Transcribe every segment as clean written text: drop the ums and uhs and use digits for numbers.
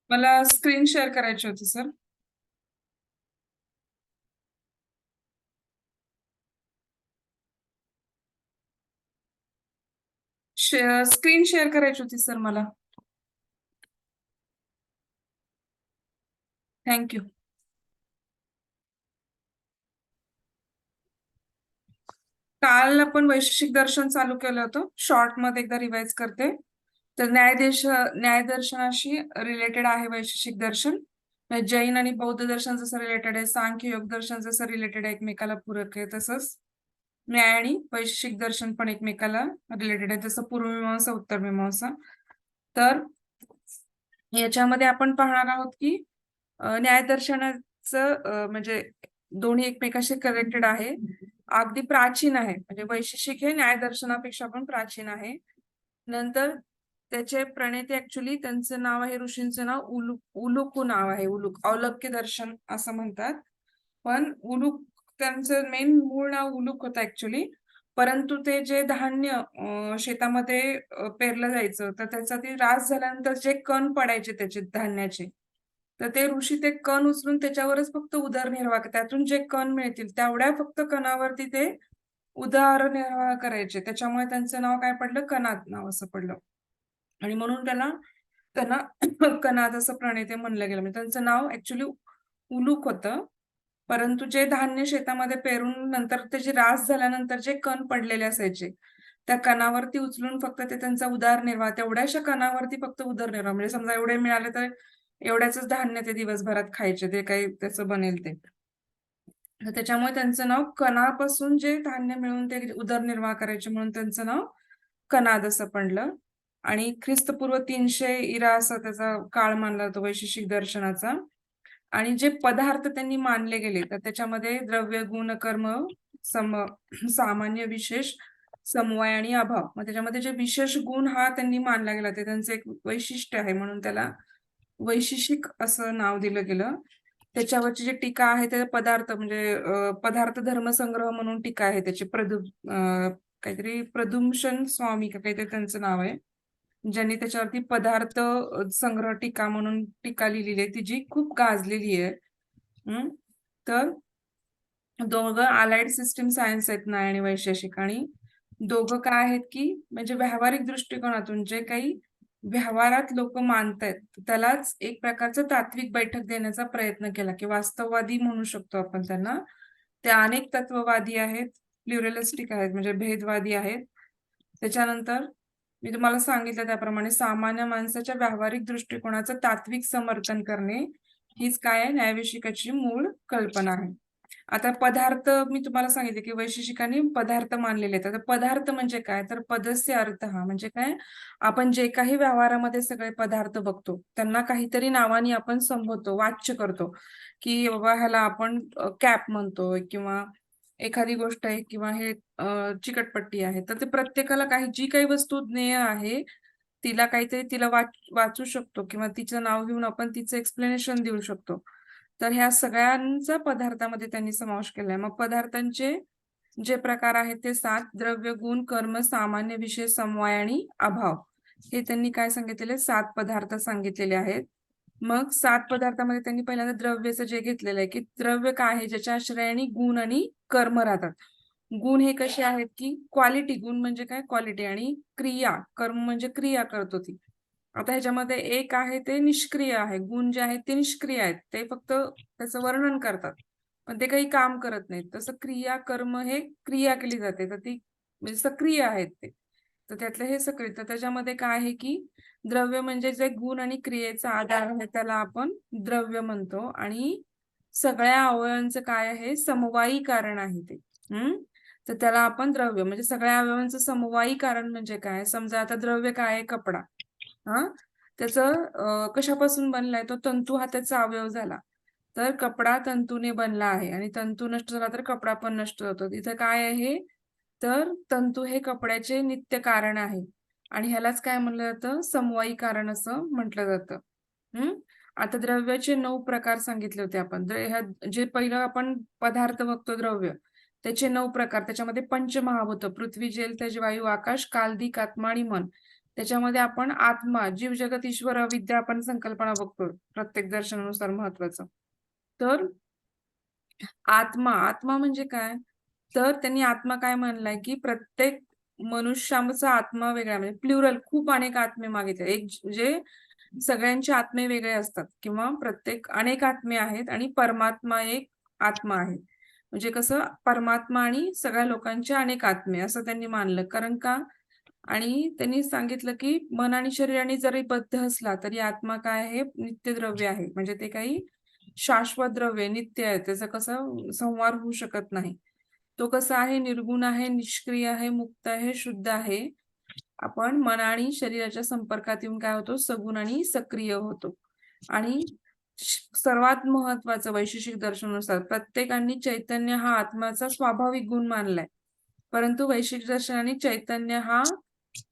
मला screen share करायची होती सर. स्क्रीन शेअर करायची होती सर मला. थँक्यू. काल आपण वैशेषिक दर्शन चालू केलं होतं. शॉर्ट मध्ये एकदा रिवाइज करते. तर न्यायदर्शनाशी रिलेटेड आहे वैशेषिक दर्शन. जैन आणि बौद्ध दर्शन जसं रिलेटेड आहे, सांख्य योग दर्शन जसं रिलेटेड आहे, एकमेकाला पूरक आहे, तसंच न्याय आणि वैशेषिक दर्शन पण एकमेकाला रिलेटेड आहे, जसं पूर्वमीमांसा उत्तर मीमांसा. तर याच्यामध्ये आपण पाहणार आहोत की न्यायदर्शनाचं म्हणजे दोन्ही एकमेकाशी कनेक्टेड आहे, अगदी प्राचीन आहे. म्हणजे वैशेषिक हे न्यायदर्शनापेक्षा पण प्राचीन आहे. नंतर त्याचे प्रणेते ऍक्च्युली त्यांचं नाव आहे, ऋषींचं नाव उलुकू नाव आहे. उलुक औलक्य दर्शन असं म्हणतात. पण उलुक त्यांचं मेन मूळ नाव उलुक होतं ऍक्च्युली. परंतु ते जे धान्य शेतामध्ये पेरलं जायचं, तर त्याचा ते रास झाल्यानंतर जे कण पडायचे त्याचे धान्याचे, तर ते ऋषी ते कण उचलून त्याच्यावरच फक्त उदरनिर्वाह, त्यातून जे कण मिळतील तेवढ्या फक्त कणावरती ते उदरनिर्वाह करायचे. त्याच्यामुळे त्यांचं नाव काय पडलं, कणाद नाव असं पडलं. आणि म्हणून त्यांना त्यांना कणाद असं प्रणेते म्हणलं गेलं. म्हणजे त्यांचं नाव ऍक्च्युली उलूक होतं. परंतु जे धान्य शेतामध्ये पेरून नंतर त्याची रास झाल्यानंतर जे कण पडलेले असायचे, त्या कणावरती उचलून फक्त ते त्यांचा उदरनिर्वाह, तेवढ्याशा कणावरती फक्त उदरनिर्वाह, म्हणजे समजा एवढे मिळाले तर एवढ्याच धान्य ते दिवसभरात खायचे, ते काही त्याचं बनेल ते. तर त्याच्यामुळे त्यांचं नाव, कणापासून जे धान्य मिळून ते उदरनिर्वाह करायचे म्हणून त्यांचं नाव कणाद असं पडलं. आणि ख्रिस्तपूर्व 300 इरा असा त्याचा काळ मानला जातो वैशेषिक दर्शनाचा. आणि जे पदार्थ त्यांनी मानले गेले, तर त्याच्यामध्ये द्रव्य, गुण, कर्म, सम सामान्य, विशेष, समवाय आणि अभाव. मग त्याच्यामध्ये जे विशेष गुण हा त्यांनी मानला गेला, ते त्यांचं एक वैशिष्ट्य आहे, म्हणून त्याला वैशेषिक असं नाव दिलं गेलं. त्याच्यावरची जी टीका आहे ते पदार्थ म्हणजे पदार्थ धर्मसंग्रह म्हणून टीका आहे त्याची. काहीतरी प्रदुमशन स्वामी का काहीतरी त्यांचं नाव आहे, ज्यांनी त्याच्यावरती पदार्थ संग्रह टीका म्हणून टीका लिहिलेली आहे, ती जी खूप गाजलेली आहे. तर दोघं अलाइड सिस्टीम सायन्स आहेत, न्याय आणि वैशेषिक. आणि दोघं काय आहेत की म्हणजे व्यावहारिक दृष्टिकोनातून जे काही व्यवहारात लोक मानतायत, त्यालाच एक प्रकारचं तात्विक बैठक देण्याचा प्रयत्न केला, की वास्तववादी म्हणू शकतो आपण त्यांना. ते अनेक तत्ववादी आहेत, प्लुरलिस्टिक आहेत, म्हणजे भेदवादी आहेत. त्याच्यानंतर मी तुम्हाला सांगितलं त्याप्रमाणे सामान्य माणसाच्या व्यावहारिक दृष्टिकोनाचं तात्विक समर्थन करणे, हीच काय आहे, न्यायवैशेषिकाची मूळ कल्पना आहे. आता पदार्थ मी तुम्हाला सांगितले की वैशेषिकांनी पदार्थ मानलेले आहेत. आता पदार्थ म्हणजे काय, तर पदस्य अर्थ हा म्हणजे काय, आपण जे काही व्यवहारामध्ये सगळे पदार्थ बघतो त्यांना काहीतरी नावाने आपण संबोधतो, वाच्य करतो, की बाबा ह्याला आपण कॅप म्हणतोय, किंवा एखादी गोष्ट आहे, किंवा हे चिकटपट्टी आहे. तर ते प्रत्येकाला काही, जी काही वस्तू ज्ञेय आहे तिला काहीतरी तिला वाचू शकतो, किंवा तिचं नाव घेऊन आपण तिचं एक्सप्लेनेशन देऊ शकतो. तर ह्या सगळ्यांचा पदार्थामध्ये त्यांनी समावेश केलाय. मग पदार्थांचे जे प्रकार आहेत ते 7: द्रव्य, गुण, कर्म, सामान्य, विशेष, समवाय आणि अभाव. हे त्यांनी काय सांगितलेले, 7 पदार्थ सांगितलेले आहेत. मग 7 पदार्थामध्ये त्यांनी पहिल्यांदा द्रव्याचं जे घेतलेलं आहे, की द्रव्य काय आहे, ज्याच्या आश्रयाने गुण आणि कर्म राहतात. गुण हे कसे आहेत की क्वालिटी, गुण म्हणजे काय, क्वालिटी. आणि क्रिया, कर्म म्हणजे क्रिया करतो ती. आता ह्याच्यामध्ये एक आहे ते निष्क्रिय आहे, गुण जे आहेत ते निष्क्रिय आहेत, ते फक्त त्याचं वर्णन करतात, पण ते काही काम करत नाहीत. तसं क्रिया, कर्म हे क्रिया केली जाते, तर ती म्हणजे सक्रिय आहेत ते. तर त्यातलं हे सक्रिय. तर त्याच्यामध्ये काय आहे की द्रव्य म्हणजे जे गुण आणि क्रियेचा आधार आहे त्याला आपण द्रव्य म्हणतो. आणि सगळ्या अवयवांचं काय आहे, समवायी कारण आहे ते. तर त्याला आपण द्रव्य म्हणजे सगळ्या अवयवांचं समवायी कारण म्हणजे काय, समजा आता द्रव्य काय आहे, कपडा. त्याचं कशापासून बनलाय, तो तंतू हा त्याचा अवयव झाला. तर कपडा तंतूने बनला आहे, आणि तंतू नष्ट झाला तर कपडा पण नष्ट होतो. तिथं काय आहे, तर तंतू हे कपड्याचे नित्य कारण आहे, आणि ह्यालाच काय म्हणलं जातं, समवायी कारण असं म्हटलं जातं. आता द्रव्याचे 9 प्रकार सांगितले होते आपण. जे पहिलं आपण पदार्थ बघतो द्रव्य, त्याचे 9 प्रकार. त्याच्यामध्ये पंचमहाभूत, पृथ्वी, जल, तेज, वायू, आकाश, काल, दिक, आत्मा आणि मन, त्याच्यामध्ये आपण आत्मा, जीव जगत ईश्वर अविद्या आपण संकल्पना बघतो प्रत्येक दर्शनानुसार महत्वाचं. तर आत्मा, आत्मा म्हणजे काय? तर त्यांनी आत्मा काय म्हणलाय, की प्रत्येक मनुष्याचा आत्मा वेगळा, म्हणजे प्लुरल खूप अनेक आत्मे मागितले. एक जे सगळ्यांचे आत्मे वेगळे असतात किंवा प्रत्येक अनेक आत्मे आहेत आणि परमात्मा एक आत्मा आहे. म्हणजे कसं परमात्मा आणि सगळ्या लोकांचे अनेक आत्मे असं त्यांनी मानलं. कारण का? आणि त्यांनी सांगितलं, की मन आणि शरीराने जरी बद्ध असला तरी आत्मा काय आहे? नित्य द्रव्य आहे. म्हणजे ते काही शाश्वत द्रव्य नित्य आहे. त्याचा कसं संहार होऊ शकत नाही. तो कसा आहे? निर्गुण आहे, निष्क्रिय आहे, मुक्त आहे, शुद्ध आहे. आपण मन आणि शरीराच्या संपर्कात येऊन काय होतो? सगुण आणि सक्रिय होतो. आणि सर्वात महत्वाचं वैशेषिक दर्शनानुसार प्रत्येकाने चैतन्य हा आत्म्याचा स्वाभाविक गुण मानलाय. परंतु वैशेषिक दर्शनाने चैतन्य हा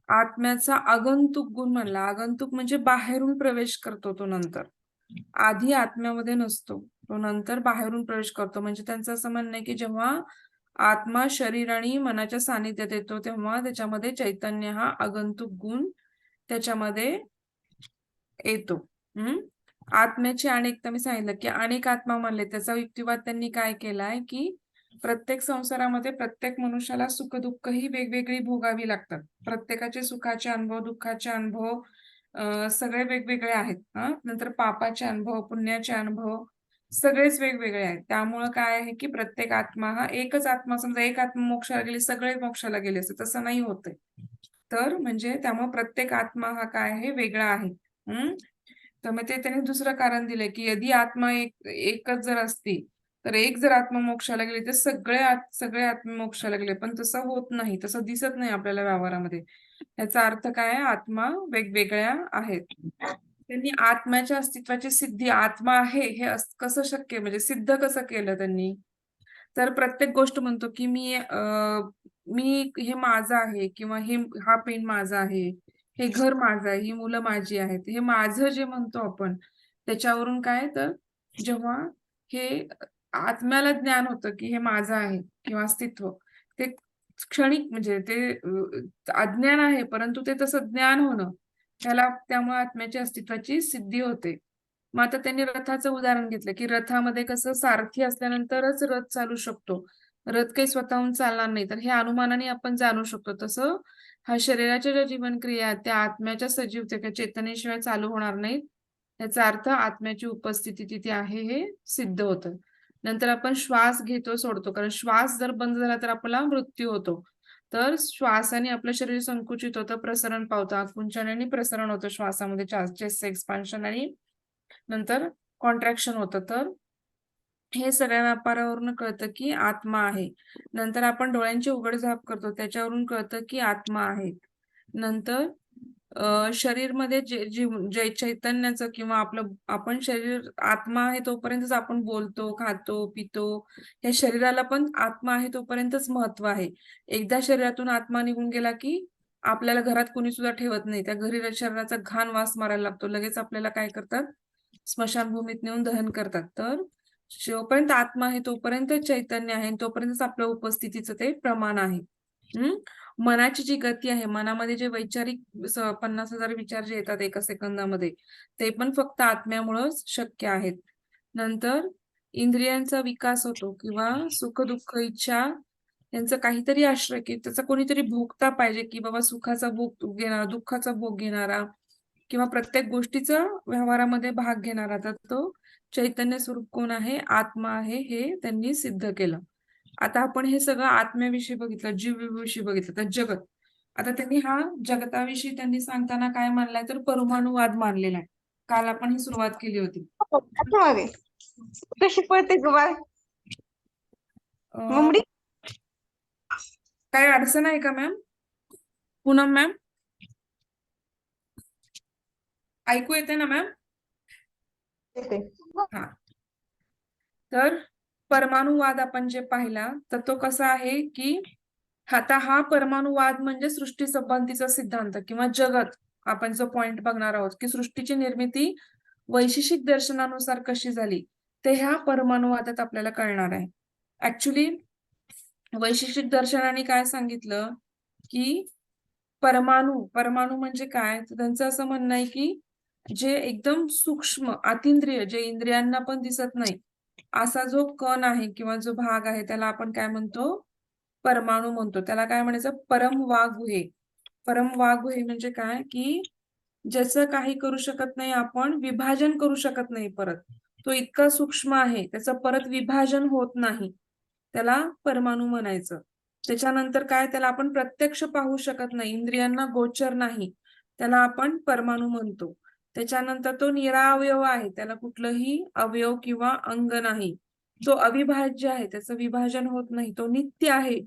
आत्म्याचा आगंतुक गुण मानला. आगंतुक म्हणजे बाहेरून प्रवेश करतो तो नंतर. आधी आत्म्यामध्ये नसतो. तो नंतर बाहेरून प्रवेश करतो. म्हणजे त्यांचं असं म्हणणं आहे, की जेव्हा आत्मा शरीर आणि मनाच्या सानिध्यात येतो, तेव्हा त्याच्यामध्ये चैतन्य हा आगंतुक गुण त्याच्यामध्ये येतो. हं. आत्म्याची अनेकता मी सांगितलं, की अनेक आत्मा मानले. त्याचा युक्तिवाद त्यांनी काय केलाय, की प्रत्येक संसारामध्ये प्रत्येक मनुष्याला सुख-दुःख ही वेगवेगळी भोगावी लागतात. प्रत्येकाचे सुखाचे अनुभव, दुःखाचे अनुभव सगळे वेगवेगळे आहेत. नंतर पापाचे अनुभव, पुण्याचे अनुभव सगळेच वेगवेगळे आहेत. त्यामुळं काय आहे, की प्रत्येक आत्मा हा एकच आत्मा समजा एक आत्मा मोक्षाला गेली, सगळे मोक्षाला गेले असते, तसं नाही होत तर म्हणजे त्यामुळे प्रत्येक आत्मा हा काय आहे, वेगळा आहे. तर मग ते त्याने दुसरं कारण दिलंय, की यदि आत्मा एकच जर असती, तर एक जर आत्मा मोक्षाला गेली, तर सगळे आत्मे मोक्षाला गेले. पण तसं होत नाही. तसं दिसत नाही आपल्याला व्यवहारामध्ये. याचा अर्थ काय आहे? आत्मा वेगवेगळ्या आहेत. त्यांनी आत्म्याच्या अस्तित्वाची सिद्धी आत्मा आहे हे कसं शक्य म्हणजे सिद्ध कसं केलं त्यांनी? तर प्रत्येक गोष्ट म्हणतो, की मी हे माझं आहे किंवा हा पेन माझा आहे. हे घर माझं आहे, ही मुलं माझी आहेत. हे माझं जे म्हणतो आपण, त्याच्यावरून काय तर जेव्हा हे आत्म्याला ज्ञान होतं, की हे माझं आहे किंवा अस्तित्व, ते क्षणिक म्हणजे ते अज्ञान आहे, परंतु ते तसं ज्ञान होणं, त्यामुळे आत्म्याच्या अस्तित्वाची सिद्धी होते. मग आता त्यांनी रथाचं उदाहरण घेतलं, की रथामध्ये कसं सारथी असल्यानंतरच रथ चालू शकतो. रथ काही स्वतःहून चालणार नाही. तर हे अनुमानाने आपण जाणू शकतो. तसं हा शरीराच्या ज्या जीवनक्रिया आहेत, त्या आत्म्याच्या सजीवतेच्या चेतनेशिवाय चालू होणार नाहीत. याचा अर्थ आत्म्याची उपस्थिती तिथे आहे हे सिद्ध होतं. नंतर आपण श्वास घेतो, सोडतो. कारण श्वास जर बंद झाला तर आपला मृत्यू होतो. तर श्वासाने आपलं शरीर संकुचित होतं, प्रसरण पावतं. आकुंचनाने प्रसरण होतं श्वासामध्ये चेस्ट एक्सपान्शन आणि नंतर कॉन्ट्रॅक्शन होतं. तर हे सगळ्या व्यापारावरून कळतं, की आत्मा आहे. नंतर आपण डोळ्यांची उघड-झाप करतो, त्याच्यावरून कळतं, की आत्मा आहे. नंतर शरीरमध्ये जे चैतन्याचं किंवा आपण शरीर आत्मा आहे तोपर्यंतच आपण बोलतो, खातो, पितो. या शरीराला पण आत्मा आहे तोपर्यंतच महत्त्व आहे. एकदा शरीरातून आत्मा निघून गेला, की आपल्याला घरात कोणी सुद्धा ठेवत नाही. त्या शरीराचा घाण वास मारायला लागतो. लगेच आपल्याला काय करतात? स्मशानभूमीत नेऊन दहन करतात. तर जोपर्यंत आत्मा आहे तोपर्यंत चैतन्य आहे आणि तोपर्यंतच आपल्या उपस्थितीचं ते प्रमाण आहे. मनाची जी गती आहे, मनामध्ये जे वैचारिक 50,000 विचार जे येतात एका सेकंदामध्ये, ते पण फक्त आत्म्यामुळंच शक्य आहेत. नंतर इंद्रियांचा विकास होतो किंवा सुख-दुःख, इच्छा यांचं काहीतरी आश्रय, की त्याचा कोणीतरी भोगता पाहिजे, की बाबा सुखाचा भोग घेणारा, दुःखाचा भोग घेणारा किंवा प्रत्येक गोष्टीचा व्यवहारामध्ये भाग घेणारा. तर तो चैतन्य स्वरूप कोण आहे? आत्मा आहे, हे त्यांनी सिद्ध केलं. आता आपण हे सगळं आत्म्याविषयी बघितलं, जीवाविषयी बघितलं, तर जगत. आता त्यांनी हा जगताविषयी त्यांनी सांगताना काय मानलाय? तर परमाणुवाद मानलेला आहे. काल आपण ही सुरुवात केली होती. मध्ये कशी पळते ग बाळ अ, ममडी? काही अडचण आहे का मॅम? पूनम मॅम? ऐकू येते ना मॅम? हा. तर परमाणुवाद आपण जे पाहिला, तर तो कसा आहे, की आता हा परमाणुवाद म्हणजे सृष्टी संबंधीचा सिद्धांत किंवा जगत आपण जो पॉइंट बघणार आहोत, की सृष्टीची निर्मिती वैशेषिक दर्शनानुसार कशी झाली, ते ह्या परमाणुवादात आपल्याला कळणार आहे. ऍक्च्युली वैशेषिक दर्शनाने काय सांगितलं, की परमाणू म्हणजे काय? तर त्यांचं असं म्हणणं आहे की जे एकदम सूक्ष्म अतिंद्रिय, जे इंद्रियांना पण दिसत नाही, असा जो कण आहे किंवा जो भाग आहे त्याला आपण काय म्हणतो? परमाणू म्हणतो. त्याला काय म्हणायचं? परमवागुहे. परमवागुहे म्हणजे काय? की ज्याचं काही करू शकत नाही आपण, विभाजन करू शकत नाही परत. तो इतका सूक्ष्म आहे, त्याचं परत विभाजन होत नाही. त्याला परमाणू म्हणायचं. त्याच्यानंतर काय? त्याला आपण प्रत्यक्ष पाहू शकत नाही, इंद्रियांना गोचर नाही. त्याला आपण परमाणू म्हणतो. त्याच्यानंतर तो निरावयव आहे. त्याला कुठलंही अवयव किंवा अंग नाही. तो अविभाज्य आहे. त्याचं विभाजन होत नाही. तो नित्य आहे.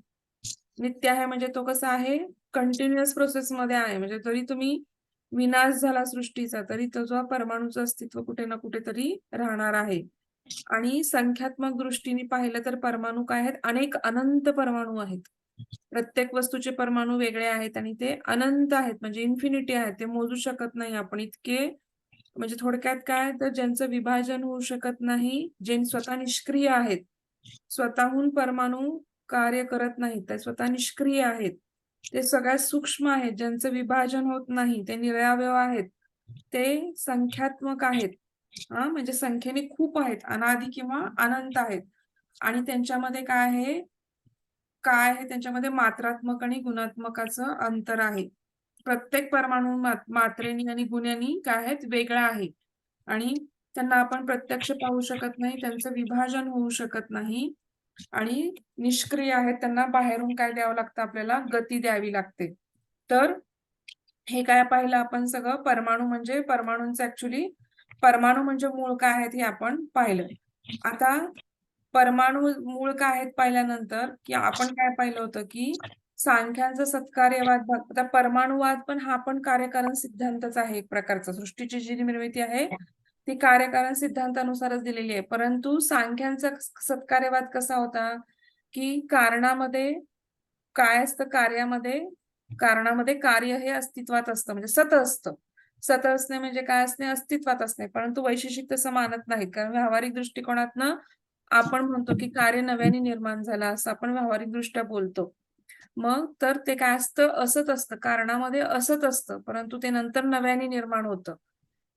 नित्य आहे म्हणजे तो कसा आहे? कंटिन्युअस प्रोसेसमध्ये आहे. म्हणजे जरी तुम्ही विनाश झाला सृष्टीचा, तरी त्याचं परमाणूचं अस्तित्व कुठे ना कुठेतरी राहणार आहे. आणि संख्यात्मक दृष्टीने पाहिलं तर परमाणू काय आहेत? अनेक अनंत परमाणू आहेत. प्रत्येक वस्तूचे परमाणू वेगळे आहेत आणि ते अनंत आहेत म्हणजे इन्फिनिटी आहेत. ते मोजू शकत नाही आपण इतके. म्हणजे थोडक्यात काय? तर ज्यांचं विभाजन होऊ शकत नाही, जे स्वतः निष्क्रिय आहेत. स्वतःहून परमाणू कार्य करत नाहीत. ते स्वतः निष्क्रिय आहेत. ते सगळ्यात सूक्ष्म आहेत. ज्यांचं विभाजन होत नाही. ते निरावयव आहेत. ते संख्यात्मक आहेत. म्हणजे संख्येने खूप आहेत. अनादी किंवा अनंत आहेत. आणि त्यांच्यामध्ये काय आहे त्यांच्यामध्ये मात्रात्मक आणि गुणात्मकाचं अंतर आहे. प्रत्येक परमाणू मात्रेनी आणि गुण्यानी काय आहेत? वेगळा आहे. आणि त्यांना आपण प्रत्यक्ष पाहू शकत नाही. त्यांचं विभाजन होऊ शकत नाही. आणि निष्क्रिय आहेत. त्यांना बाहेरून काय द्यावं लागतं आपल्याला? गती द्यावी लागते. तर हे काय पाहिलं आपण सगळं? परमाणू म्हणजे परमाणूंचं ॲक्चुअली परमाणू म्हणजे मूळ काय आहेत हे आपण पाहिलं. आता परमाणू मूळ काय आहेत पाहिल्यानंतर, की आपण काय पाहिलं होतं, की सांख्यांचा सत्कार्यवाद भाग. आता परमाणुवाद पण हा पण कार्यकारण सिद्धांतच आहे एक प्रकारचा. सृष्टीची जी निर्मिती आहे, ती कार्यकारण सिद्धांतानुसारच दिलेली आहे. परंतु सांख्यांचा सत्कार्यवाद कसा होता, की कारणामध्ये काय असतं कारणामध्ये कार्य हे अस्तित्वात असतं म्हणजे सत असतं. सत असणे म्हणजे काय असणे? अस्तित्वात असणे. परंतु वैशेषिक तसं मानत नाहीत. कारण व्यावहारिक दृष्टिकोनातनं आपण म्हणतो, की कार्य नव्याने निर्माण झालं असं आपण व्यावहारिकदृष्ट्या बोलतो. मग तर ते काय असतं? असत असतं. कारणामध्ये असत असतं. परंतु ते नंतर नव्याने निर्माण होतं.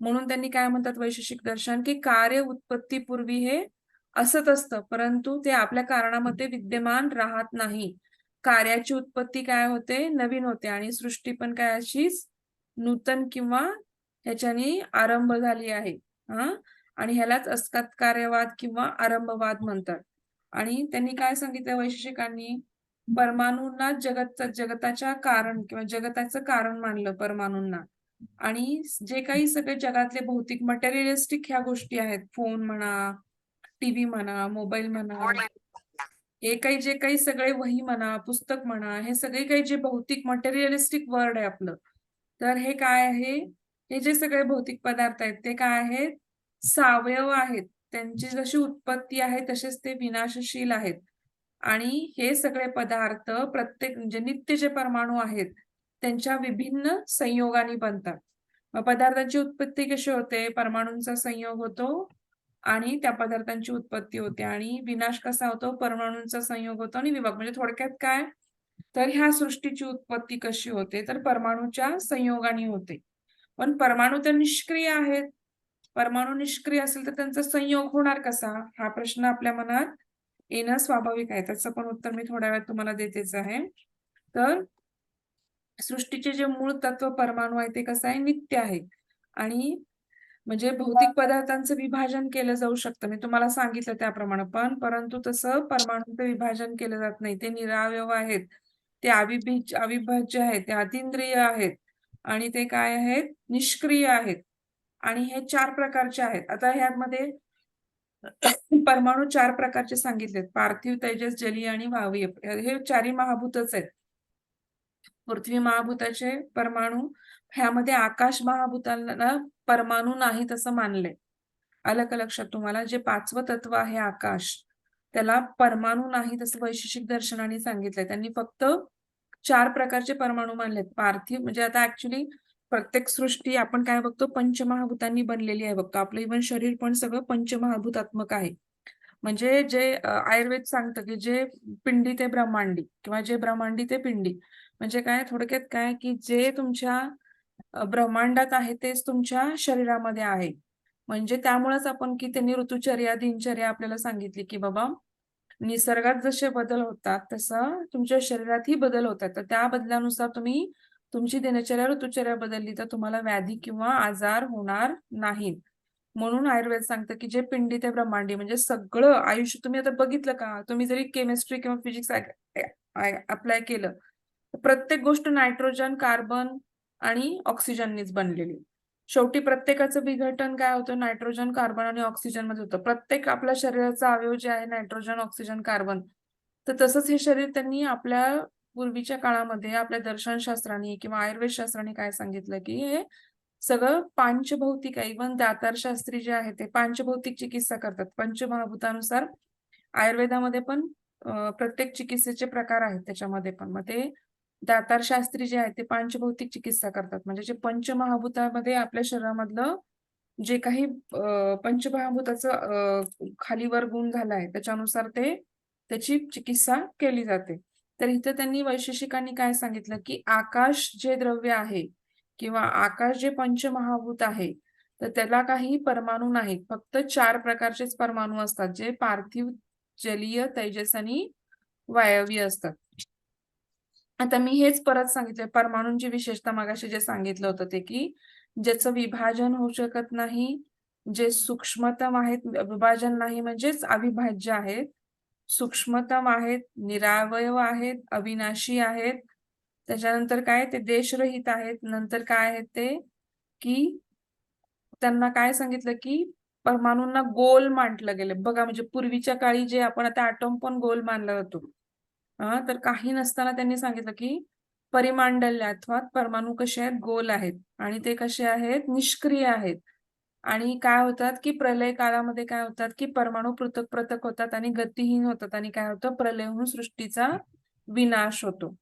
म्हणून त्यांनी काय म्हणतात वैशेषिक दर्शन, की कार्य उत्पत्तीपूर्वी हे असत असतं. परंतु ते आपल्या कारणामध्ये विद्यमान राहत नाही. कार्याची उत्पत्ती काय होते? नवीन होते आणि सृष्टी पण काय अशीच नूतन किंवा ह्याच्याने आरंभ झाली आहे. आणि ह्यालाच अस्कतकार्यवाद किंवा आरंभवाद म्हणतात. आणि त्यांनी काय सांगितलं वैशेषिकांनी? परमाणूंना जगताच्या कारण किंवा जगताचं कारण मानलं परमाणूंना. आणि जे काही सगळे जगातले भौतिक मटेरिअलिस्टिक ह्या गोष्टी आहेत, फोन म्हणा, टीव्ही म्हणा, मोबाईल म्हणा, जे काही सगळे वही म्हणा, पुस्तक म्हणा, हे सगळे काही जे भौतिक मटेरिअलिस्टिक वर्ल्ड आहे आपलं. तर हे काय आहे? हे जे सगळे भौतिक पदार्थ आहेत, ते काय आहेत? सावयव आहेत. त्यांची जशी उत्पत्ती आहे तसेच ते विनाशशील आहेत. आणि हे सगळे पदार्थ प्रत्येक म्हणजे नित्य जे परमाणू आहेत, त्यांच्या विभिन्न संयोगाने बनतात. मग पदार्थांची उत्पत्ती कशी होते? परमाणूंचा संयोग होतो आणि त्या पदार्थांची उत्पत्ती होते आणि विनाश कसा होतो? परमाणूंचा संयोग होतो आणि विभाग. म्हणजे थोडक्यात काय? तर ह्या सृष्टीची उत्पत्ती कशी होते? तर परमाणूच्या संयोगाने होते. पण परमाणू तर निष्क्रिय आहेत. परमाणू निष्क्रिय असेल तर त्यांचा संयोग होणार कसा? हा प्रश्न आपल्या मनात येणं स्वाभाविक आहे. त्याचं पण उत्तर मी थोड्या वेळात तुम्हाला देतेच आहे. तर सृष्टीचे जे मूळ तत्व परमाणू आहे ते कसं आहे? नित्य आहे. आणि म्हणजे भौतिक पदार्थांचं विभाजन केलं जाऊ शकतं. मी तुम्हाला सांगितलं त्याप्रमाणे. परंतु तसं परमाणूचं विभाजन केलं जात नाही. ते निरावयव आहेत. ते अविभाज्य आहेत. ते अतींद्रिय आहेत. आणि ते काय आहेत? निष्क्रिय आहेत. आणि हे 4 प्रकारचे आहेत. आता ह्यामध्ये परमाणू 4 प्रकारचे सांगितलेत. पार्थिव, तेजस, जलीय आणि वायवीय. हे 4ही महाभूतच आहेत. पृथ्वी महाभूताचे परमाणू, ह्यामध्ये आकाश महाभूताला परमाणू नाहीत असं मानलंय. आलं का लक्षात तुम्हाला? जे 5वं तत्व आहे आकाश, त्याला परमाणू नाहीत असं वैशेषिक दर्शनाने सांगितलंय. त्यांनी फक्त 4 प्रकारचे परमाणू मानलेत. पार्थिव म्हणजे आता ॲक्चुअली प्रत्येक सृष्टी आपण काय बघतो? पंचमहाभूतांनी बनलेली आहे बघतो. आपलं इव्हन शरीर पण सगळं पंचमहाभूतात्मक आहे. म्हणजे जे आयुर्वेद सांगतं, की जे पिंडी ते ब्रह्मांडी किंवा जे ब्रह्मांडी ते पिंडी. म्हणजे काय थोडक्यात काय की जे तुमच्या ब्रह्मांडात आहे तेच तुमच्या शरीरामध्ये आहे. म्हणजे त्यामुळेच आपण की त्यांनी ऋतुचर्या, दिनचर्या आपल्याला सांगितली की बाबा निसर्गात जसे बदल होतात, तसं तुमच्या शरीरातही बदल होतात. तर त्या बदलानुसार तुम्ही तुमची दिनचर्या, ऋतुचर्या बदलली तर तुम्हाला व्याधी किंवा आजार होणार नाहीत. म्हणून आयुर्वेद सांगतं, की जे पिंडी ते ब्रह्मांडी म्हणजे सगळं आयुष्य तुम्ही आता बघितलं का? तुम्ही जरी केमिस्ट्री किंवा फिजिक्स अप्लाय केलं, तर प्रत्येक गोष्ट नायट्रोजन, कार्बन आणि ऑक्सिजननीच बनलेली. शेवटी प्रत्येकाचं विघटन काय होतं? नायट्रोजन, कार्बन आणि ऑक्सिजनमध्ये होतं. प्रत्येक आपल्या शरीराचा अवयव जे आहे नायट्रोजन, ऑक्सिजन, कार्बन. तर तसंच हे शरीर त्यांनी आपल्या पूर्वीच्या काळामध्ये आपल्या दर्शनशास्त्राने किंवा आयुर्वेद शास्त्राने काय सांगितलं, की हे सगळं पांचभौतिक आहे. इव्हन दातारशास्त्री जे आहे ते पांचभौतिक चिकित्सा करतात. पंचमहाभूतानुसार आयुर्वेदामध्ये पण प्रत्येक चिकित्सेचे प्रकार आहेत त्याच्यामध्ये पण. मग ते दातारशास्त्री जे आहेत ते पांचभौतिक चिकित्सा करतात. म्हणजे जे पंचमहाभूतामध्ये आपल्या शरीरामधलं जे काही पंचमहाभूताचं खाली वर गुण झालाय त्याच्यानुसार ते त्याची चिकित्सा केली जाते. तर इथं त्यांनी वैशेषिकांनी काय सांगितलं, की आकाश जे द्रव्य आहे किंवा आकाश जे पंचमहाभूत आहे, तर त्याला काही परमाणू नाहीत. फक्त 4 प्रकारचेच परमाणू असतात, जे पार्थिव, जलीय, तेजस आणि वायवी असतात. आता मी हेच परत सांगितलंय परमाणूंची विशेषता मगाशी जे सांगितलं होतं ते, की ज्याचं विभाजन होऊ शकत नाही, जे सूक्ष्मतम आहेत, विभाजन नाही म्हणजेच अविभाज्य आहेत, सूक्ष्मतम आहेत, निरावयव आहेत, अविनाशी आहेत. त्याच्यानंतर काय ते देशरहित आहेत. नंतर काय आहेत ते, की त्यांना काय सांगितलं, की परमाणूंना गोल मानलं गेलं. बघा म्हणजे पूर्वीच्या काळी जे आपण आता ॲटॉम पण गोल मानला जातो. तर काही नसताना त्यांनी सांगितलं, की परिमांडल्यात परमाणू कसे आहेत? गोल आहेत आणि ते कसे आहेत? निष्क्रिय आहेत. आणि काय होतात, की प्रलय काळामध्ये काय होतात, की परमाणू पृथक-पृथक होतात आणि गतिहीन होतात आणि काय होतं? प्रलय होऊन सृष्टीचा विनाश होतो.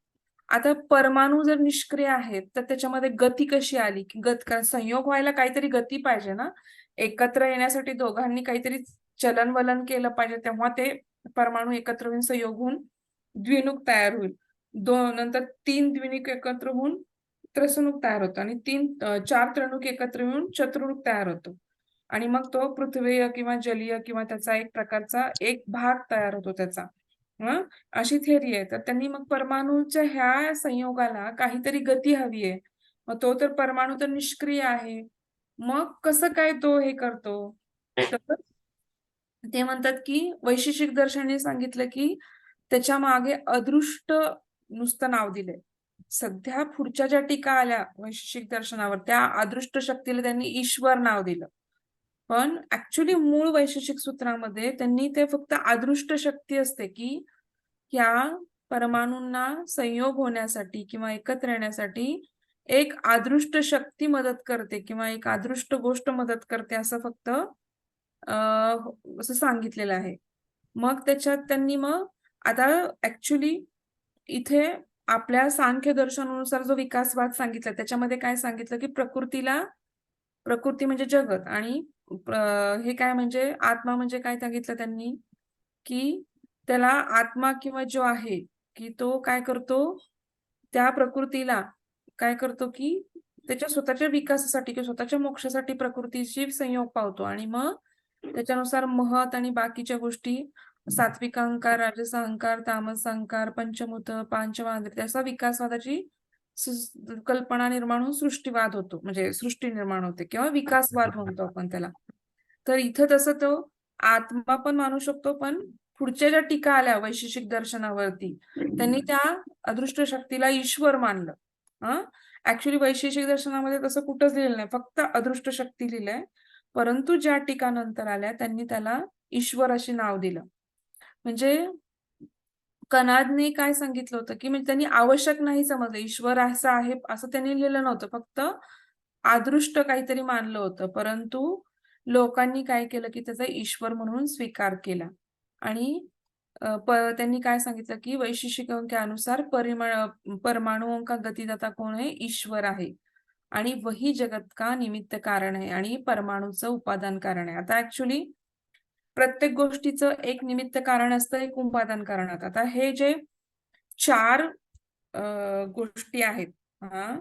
आता परमाणू जर निष्क्रिय आहेत, तर त्याच्यामध्ये गती कशी आली? की संयोग व्हायला काहीतरी गती पाहिजे ना? एकत्र येण्यासाठी दोघांनी काहीतरी चलन-वलन केलं पाहिजे, तेव्हा ते परमाणू एकत्र होऊन संयोग होऊन द्विणुक तयार होईल. नंतर 3 द्विणुक एकत्र होऊन त्रसनुक तयार होतं आणि 4 त्रणुक एकत्र येऊन चतुर्णुक तयार होतो. आणि मग तो पृथ्वीय किंवा जलीय किंवा त्याचा एक प्रकारचा एक भाग तयार होतो त्याचा. हं, अशी थिअरी आहे. तर त्यांनी मग परमाणूच्या ह्या संयोगाला काहीतरी गती हवी आहे. मग तो तर परमाणू तर निष्क्रिय आहे. मग कसं काय तो हे करतो? तर ते म्हणतात, की वैशेषिक दर्शनाने सांगितलं, की त्याच्या मागे अदृष्ट नुसतं नाव दिलंय. सध्या पुढच्या ज्या टीका आल्या वैशेषिक दर्शनावर, त्या अदृष्ट शक्तीला त्यांनी ईश्वर नाव दिलं. पण ॲक्चुअली मूळ वैशेषिक सूत्रामध्ये त्यांनी ते फक्त अदृष्ट शक्ती असते, की ह्या परमाणूंना संयोग होण्यासाठी किंवा एकत्र येण्यासाठी एक अदृष्ट शक्ती मदत करते किंवा एक अदृष्ट गोष्ट मदत करते असं फक्त असं सांगितलेलं आहे. मग त्याच्यात त्यांनी मग आता ॲक्चुअली इथे आपल्या सांख्य दर्शनानुसार जो विकासवाद सांगितला त्याच्यामध्ये काय सांगितलं, की प्रकृती म्हणजे जगत आणि हे काय म्हणजे आत्मा म्हणजे काय सांगितलं त्यांनी, की त्याला आत्मा किंवा जो आहे, की तो काय करतो, त्या प्रकृतीला काय करतो, की त्याच्या स्वतःच्या विकासासाठी किंवा स्वतःच्या मोक्षासाठी प्रकृतीशी संयोग पावतो आणि मग त्याच्यानुसार महत आणि बाकीच्या गोष्टी सात्विक अहंकार, राजस अहंकार, तामस अहंकार, पंचभूत, पांचमहाभूत असा विकासवादाची कल्पना निर्माण होऊन सृष्टीवाद होतो. म्हणजे सृष्टी निर्माण होते किंवा विकासवाद म्हणतो आपण त्याला. तर इथं तसं तो आत्मा पण मानू शकतो, पण पुढच्या ज्या टीका आल्या वैशेषिक दर्शनावरती, त्यांनी त्या अदृष्ट शक्तीला ईश्वर मानलं. हं. ॲक्चुअली वैशेषिक दर्शनामध्ये तसं कुठंच लिहिलं नाही. फक्त अदृष्ट शक्ती लिहिलंय. परंतु ज्या टीका नंतर आल्या त्यांनी त्याला ईश्वर अशी नाव दिलं. म्हणजे कणादने काय सांगितलं होतं, की म्हणजे त्यांनी आवश्यक नाही समजलं. ईश्वर असा आहे असं त्यांनी लिहिलं नव्हतं. फक्त अदृष्ट काहीतरी मानलं होतं. परंतु लोकांनी काय केलं, की त्याचा ईश्वर म्हणून स्वीकार केला. आणि त्यांनी काय सांगितलं, की वैशेषिकों के अनुसार परमाणुओं का गतिदाता कोण है? ईश्वर आहे. आणि वही जगत का निमित्त कारण आहे आणि परमाणूचं उपादान कारण आहे. आता ॲक्चुअली प्रत्येक गोष्टीचं एक निमित्त कारण असतं, एक उपादान कारण असतं. आता हे जे 4 गोष्टी आहेत. हा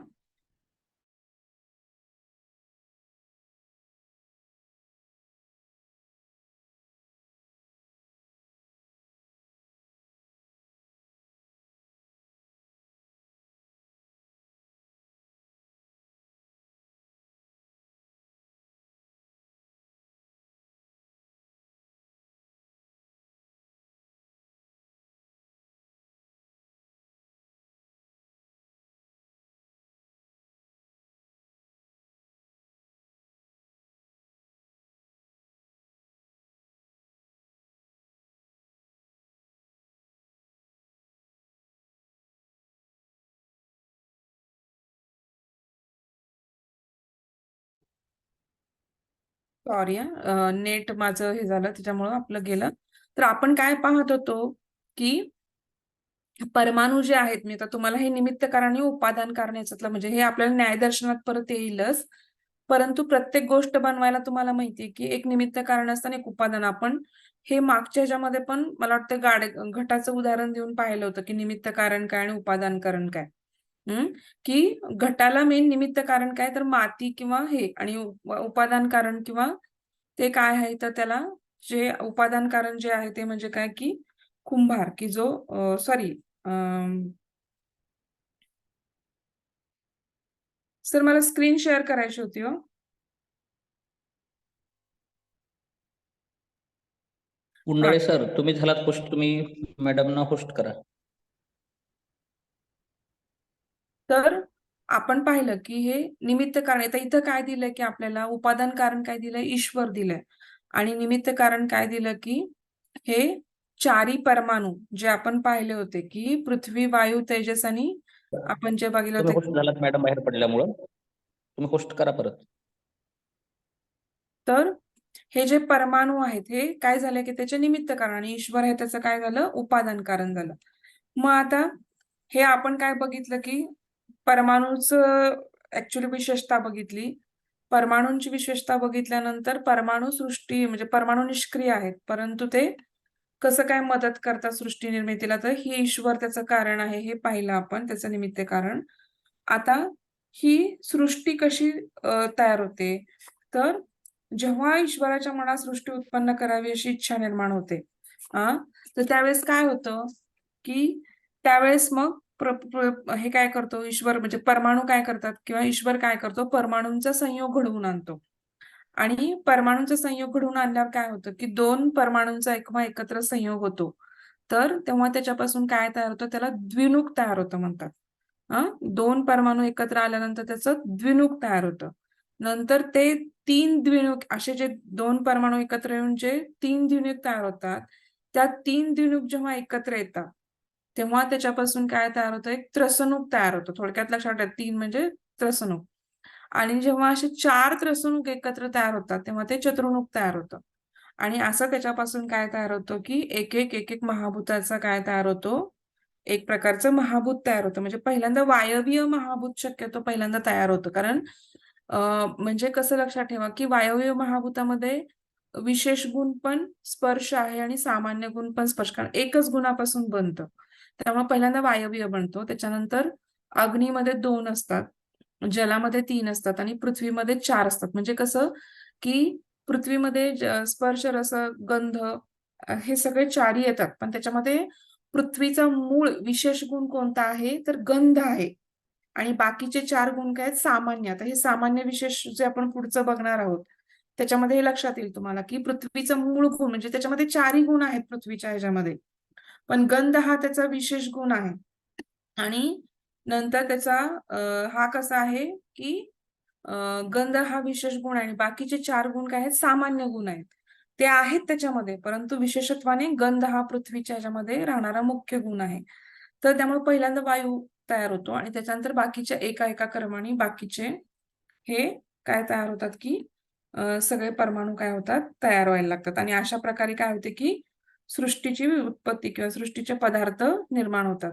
सॉरी, नेट माझं हे झालं त्याच्यामुळं आपलं गेलं. तर आपण काय पाहत होतो की परमाणू जे आहेत, मी आता तुम्हाला हे निमित्त कारण आणि उपादान कारण याच्यातलं म्हणजे हे आपल्याला न्यायदर्शनात परत येईलच, परंतु प्रत्येक गोष्ट बनवायला तुम्हाला माहितीये की एक निमित्त कारण असतं आणि एक उपादान. आपण हे मागच्या ह्याच्यामध्ये पण मला वाटतं घटाचं उदाहरण देऊन पाहिलं होतं की निमित्त कारण काय आणि उपादान कारण काय. की घटाला मेन निमित्त कारण काय तर माती किंवा हे, आणि उपादान कारण किंवा ते काय आहे तर त्याला जे उपादान कारण जे आहे ते म्हणजे काय की कुंभार, की जो सॉरी सर मला स्क्रीन शेअर करायची होती हो. उंडाळे सर, तुम्ही झालात होस्ट, तुम्ही मॅडमना होस्ट करा. तर आपण पाहिलं की हे निमित्त कारण, आता इथं काय दिलंय की आपल्याला उपादान कारण काय दिलंय, ईश्वर दिलंय, आणि निमित्त कारण काय दिलं की हे चारी परमाणू जे आपण पाहिले होते की पृथ्वी, वायू, तेजस आणि आपण जे बघितलं तुम्ही होतं. होस्ट झालात मॅडम बाहेर पडल्यामुळं, तुम्ही होस्ट करा परत. तर हे जे परमाणू आहेत हे काय झाले की त्याचे निमित्त कारण, आणि ईश्वर आहे त्याचं काय झालं, उपादान कारण झालं. मग आता हे आपण काय बघितलं की परमाणूचं ऍक्च्युली विशेषता बघितली. परमाणूंची विशेषता बघितल्यानंतर परमाणू सृष्टी म्हणजे परमाणू निष्क्रिय आहेत, परंतु ते कसं काय मदत करतात सृष्टी निर्मितीला, तर ही ईश्वर त्याचं कारण आहे हे पाहिलं आपण, त्याचं निमित्त कारण. आता ही सृष्टी कशी तयार होते, तर जेव्हा ईश्वराच्या मनात सृष्टी उत्पन्न करावी अशी इच्छा निर्माण होते, तर त्यावेळेस काय होतं की त्यावेळेस मग हे काय करतो ईश्वर, म्हणजे परमाणू काय करतात किंवा ईश्वर काय करतो, परमाणूंचा संयोग घडवून आणतो. आणि परमाणूंचा संयोग घडवून आणल्यावर काय होतं की दोन परमाणूंचा एकत्र संयोग होतो, तर तेव्हा त्याच्यापासून काय तयार होतं, त्याला द्विनुक तयार होतं म्हणतात. दोन परमाणू एकत्र आल्यानंतर त्याचं द्विनुक तयार होतं. नंतर ते तीन द्विनुक, असे जे दोन परमाणू एकत्र येऊन जे तीन द्विनुक तयार होतात, त्या तीन द्विनुक जेव्हा एकत्र येतात तेव्हा त्याच्यापासून काय तयार होतं, एक त्रसनुक तयार होतं. थोडक्यात लक्षात ठेवा, तीन म्हणजे त्रसनुक. आणि जेव्हा असे चार त्रसनुक एकत्र तयार होतात तेव्हा ते चतुर्णुक तयार होतं. आणि असं त्याच्यापासून काय तयार होतं की एक एक महाभूताचा काय तयार होतो, एक प्रकारचं महाभूत तयार होतं. म्हणजे पहिल्यांदा वायवीय महाभूत शक्यतो पहिल्यांदा तयार होतं, कारण म्हणजे कसं लक्षात ठेवा की वायवीय महाभूतामध्ये विशेष गुण पण स्पर्श आहे आणि सामान्य गुण पण स्पर्श, कारण एकच गुणापासून बनतं. त्यामुळे पहिल्यांदा वायवीय बनतो, त्याच्यानंतर अग्नीमध्ये 2 असतात, जलामध्ये 3 असतात आणि पृथ्वीमध्ये 4 असतात. म्हणजे कसं की पृथ्वीमध्ये स्पर्श, रस, गंध हे सगळे 4ही येतात, पण त्याच्यामध्ये पृथ्वीचा मूळ विशेष गुण कोणता आहे तर गंध आहे, आणि बाकीचे 4 गुण काय आहेत, सामान्य. आता हे सामान्य विशेष जे आपण पुढचं बघणार आहोत त्याच्यामध्ये हे लक्षात येईल तुम्हाला की पृथ्वीचा मूळ गुण म्हणजे त्याच्यामध्ये 4ही गुण आहेत पृथ्वीच्या ह्याच्यामध्ये, पण गंध हा त्याचा विशेष गुण आहे. आणि नंतर त्याचा हा कसा आहे की गंध हा विशेष गुण आहे आणि बाकीचे 4 गुण काय आहेत, सामान्य गुण आहेत. ते आहेत त्याच्यामध्ये, परंतु विशेषत्वाने गंध हा पृथ्वीच्या ह्याच्यामध्ये राहणारा मुख्य गुण आहे. तर त्यामुळे पहिल्यांदा वायू तयार होतो आणि त्याच्यानंतर बाकीच्या एका क्रमाने बाकीचे हे काय तयार होतात की सगळे परमाणू काय होतात, तयार व्हायला लागतात. आणि अशा प्रकारे काय होते की सृष्टीची उत्पत्ती किंवा सृष्टीचे पदार्थ निर्माण होतात.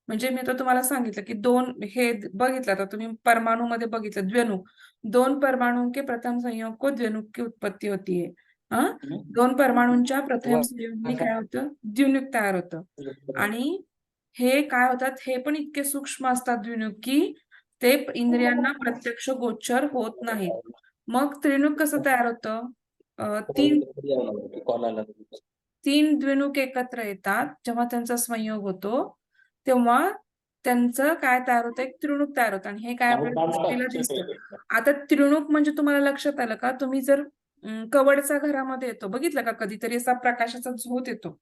म्हणजे मी आता तुम्हाला सांगितलं की दोन हे बघितलं, आता तुम्ही परमाणूमध्ये बघितलं द्विणुक, 2 परमाणु के प्रथम संयोग को द्विणुक की उत्पत्ती होतीये. दोन परमाणूंच्या प्रथम संयोगाने काय होतं, द्विणुक तयार होतं. आणि हे काय होतात, हे पण इतके सूक्ष्म असतात द्विणुक की ते इंद्रियांना प्रत्यक्ष गोचर होत नाहीत. मग त्रिणुक कसं तयार होतं? कॉल आला. तीन द्विणुक एकत्र येतात जेव्हा त्यांचा संयोग होतो, तेव्हा त्यांचं काय तयार होतं, एक त्रिणुक तयार होतं. आणि हे काय आपल्या दृष्टीला दिसतं. आता त्रिणुक म्हणजे तुम्हाला लक्षात आलं का? तुम्ही जर कवडचा घरामध्ये येतो, बघितलं का कधीतरी असा प्रकाशाचा झोत येतो.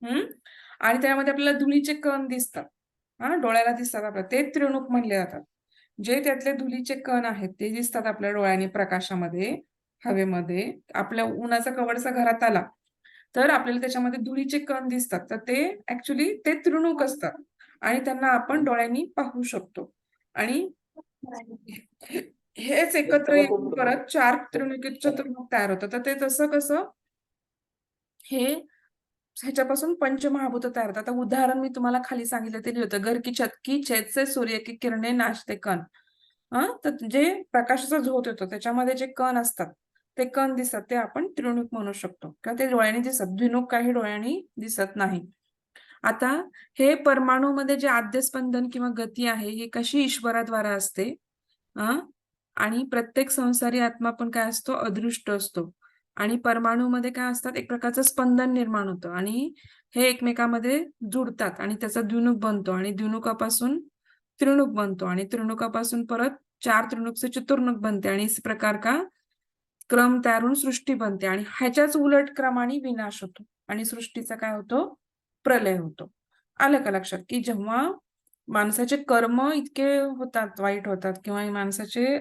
आणि त्यामध्ये आपल्याला धुळीचे कण दिसतात. डोळ्याला दिसतात आपल्याला, ते त्रिणुक म्हणले जातात. जे त्यातले धुळीचे कण आहेत ते दिसतात आपल्या डोळ्यांनी प्रकाशामध्ये, हवेमध्ये. आपल्या उन्हाचा कवडचा घरात आला तर आपल्याला त्याच्यामध्ये धुळीचे कण दिसतात, तर ते ऍक्च्युली ते त्रिणुक असतात आणि त्यांना आपण डोळ्यांनी पाहू शकतो. आणि हेच एकत्र येऊन परत 4 त्रिणुकीत चतुर्मुख तयार होतं. तर ते तसं कसं, हे ह्याच्यापासून पंचमहाभूत तयार होतात. आता उदाहरण मी तुम्हाला खाली सांगितलं ते लिहिलं होतं, घर की छत की छेद से सूर्य की किरणे नाचते कण. तर जे प्रकाशाचा झोत येतो त्याच्यामध्ये जे कण असतात, ते कण दिसतात, ते आपण त्रिणुक म्हणू शकतो किंवा ते डोळ्यांनी दिसत. द्विणुक काही डोळ्यांनी दिसत नाही. आता हे परमाणूमध्ये जे आद्यस्पंदन किंवा गती आहे, ही कशी ईश्वराद्वारे असते. आणि प्रत्येक संसारी आत्मा पण काय असतो, अदृष्ट असतो. आणि परमाणूमध्ये काय असतात, एक प्रकारचं स्पंदन निर्माण होतं आणि हे एकमेकांमध्ये जुडतात आणि त्याचा द्विणुक बनतो आणि द्विणुकापासून त्रिणुक बनतो आणि त्रिणुकापासून परत 4 त्रिणुकचे चतुर्मुख बनते आणि इस प्रकार का क्रम तयार होऊन सृष्टी बनते आणि ह्याच्याच उलट क्रमाने विनाश होतो आणि सृष्टीचा काय होतो, प्रलय होतो. आलं का लक्षात, की जेव्हा माणसाचे कर्म इतके होतात, वाईट होतात किंवा माणसाचे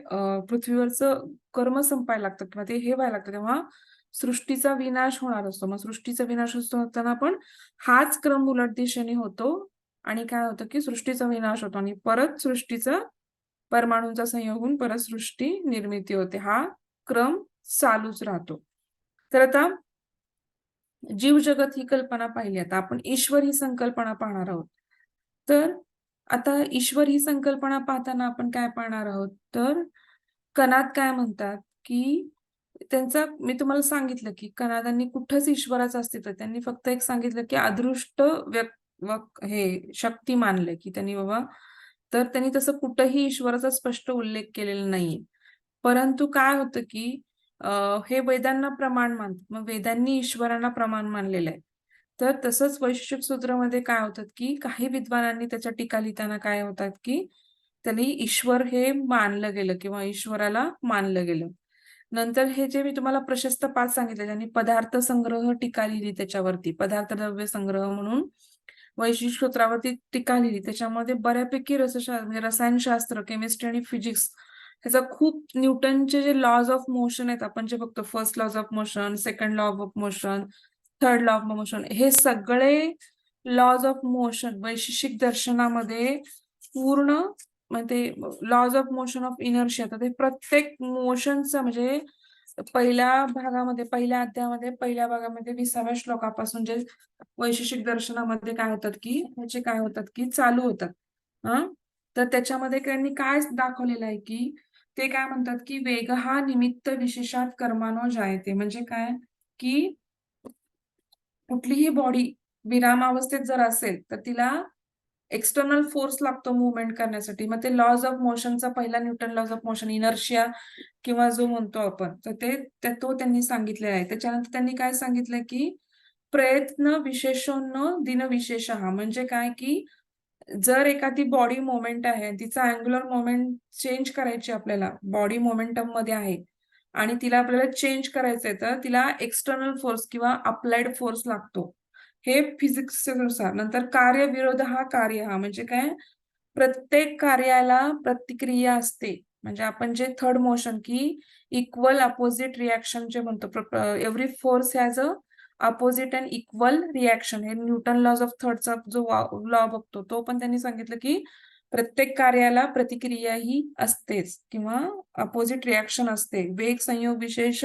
पृथ्वीवरचं कर्म संपायला लागतं किंवा ते हे व्हायला लागतं, तेव्हा सृष्टीचा विनाश होणार असतो. मग सृष्टीचा विनाश होताना पण हाच क्रम उलट दिशेने होतो आणि काय होतं, की सृष्टीचा विनाश होतो आणि परत सृष्टीचा परमाणूंचा संयोग होऊन परत सृष्टी निर्मिती होते. हा क्रम चालूच राहतो. तर आता जीव जगत ही कल्पना पाहिली. आता आपण ईश्वर ही संकल्पना पाहणार आहोत. तर आता ईश्वर ही संकल्पना पाहताना आपण काय पाहणार आहोत, तर कणाद काय म्हणतात, की त्यांचा मी तुम्हाला सांगितलं, की कणादांनी कुठंच ईश्वराचं अस्तित्व, त्यांनी फक्त एक सांगितलं, की अदृष्ट हे शक्ती मानले, की त्यांनी बाबा, तर त्यांनी तसं कुठंही ईश्वराचा स्पष्ट उल्लेख केलेला नाहीये. परंतु काय होतं, की हे वेदांना प्रमाण मानतात. मग वेदांनी ईश्वरांना प्रमाण मानलेलं आहे. तर तसंच वैशेषिक सूत्रामध्ये काय होतात, की काही विद्वानांनी त्याच्या टीका लिहिताना काय होतात, की त्यांनी ईश्वर हे मानलं गेलं किंवा ईश्वराला मानलं गेलं. नंतर हे जे मी तुम्हाला प्रशस्त पाठ सांगितले, त्यांनी पदार्थ संग्रह टीका लिहिली त्याच्यावरती, पदार्थ द्रव्य संग्रह म्हणून वैशिष्ट्य सूत्रावरती टीका लिहिली. त्याच्यामध्ये बऱ्यापैकी म्हणजे रसायनशास्त्र, केमिस्ट्री आणि फिजिक्स ह्याचा खूप न्यूटनचे जे लॉज ऑफ मोशन आहेत, आपण जे बघतो, first laws of motion, second law of motion, third law of motion, हे सगळे लॉज ऑफ मोशन वैशिष्ट्यिक दर्शनामध्ये पूर्ण म्हणजे laws of motion of inertia, तर ते प्रत्येक मोशनचं म्हणजे पहिल्या भागामध्ये, पहिल्या अध्यायामध्ये, पहिल्या भागामध्ये 20व्या श्लोकापासून जे वैशेषिक दर्शनामध्ये काय होतात, की ह्याचे काय होतात, की चालू होतात. तर त्याच्यामध्ये त्यांनी काय दाखवलेलं आहे, की ते काय म्हणतात, की वेग हा निमित्त विशेषात कर्मानो जायते. म्हणजे काय, की कुठलीही बॉडी विरामावस्थेत जर असेल तर तिला एक्सटर्नल फोर्स लागतो मुवमेंट करण्यासाठी. मग ते लॉज ऑफ मोशनचा पहिला Newton laws of motion, inertia किंवा जो म्हणतो आपण, तर तो त्यांनी सांगितलेला आहे. त्याच्यानंतर त्यांनी काय सांगितलं, की प्रयत्न विशेषोन्न दिन विशेषः. म्हणजे काय, की जर एखादी बॉडी मोमेंट आहे, तिचा अँग्युलर मोमेंट चेंज करायची आपल्याला, बॉडी मोमेंटम मध्ये आहे आणि तिला आपल्याला चेंज करायचंय, तर तिला एक्सटर्नल फोर्स किंवा अप्लाइड फोर्स लागतो. हे फिजिक्सनुसार. नंतर कार्य विरोध हा कार्य हा म्हणजे काय, प्रत्येक कार्याला प्रतिक्रिया असते. म्हणजे आपण जे थर्ड मोशन, की इक्वल अपोजिट रिॲक्शन जे म्हणतो, every force has a opposite and equal reaction. हे न्यूटन लॉज ऑफ थर्डचा जो लॉ बघतो, तो पण त्यांनी सांगितलं, की प्रत्येक कार्याला प्रतिक्रिया ही असतेच किंवा अपोजिट रिॲक्शन असते. वेग संयोग विशेष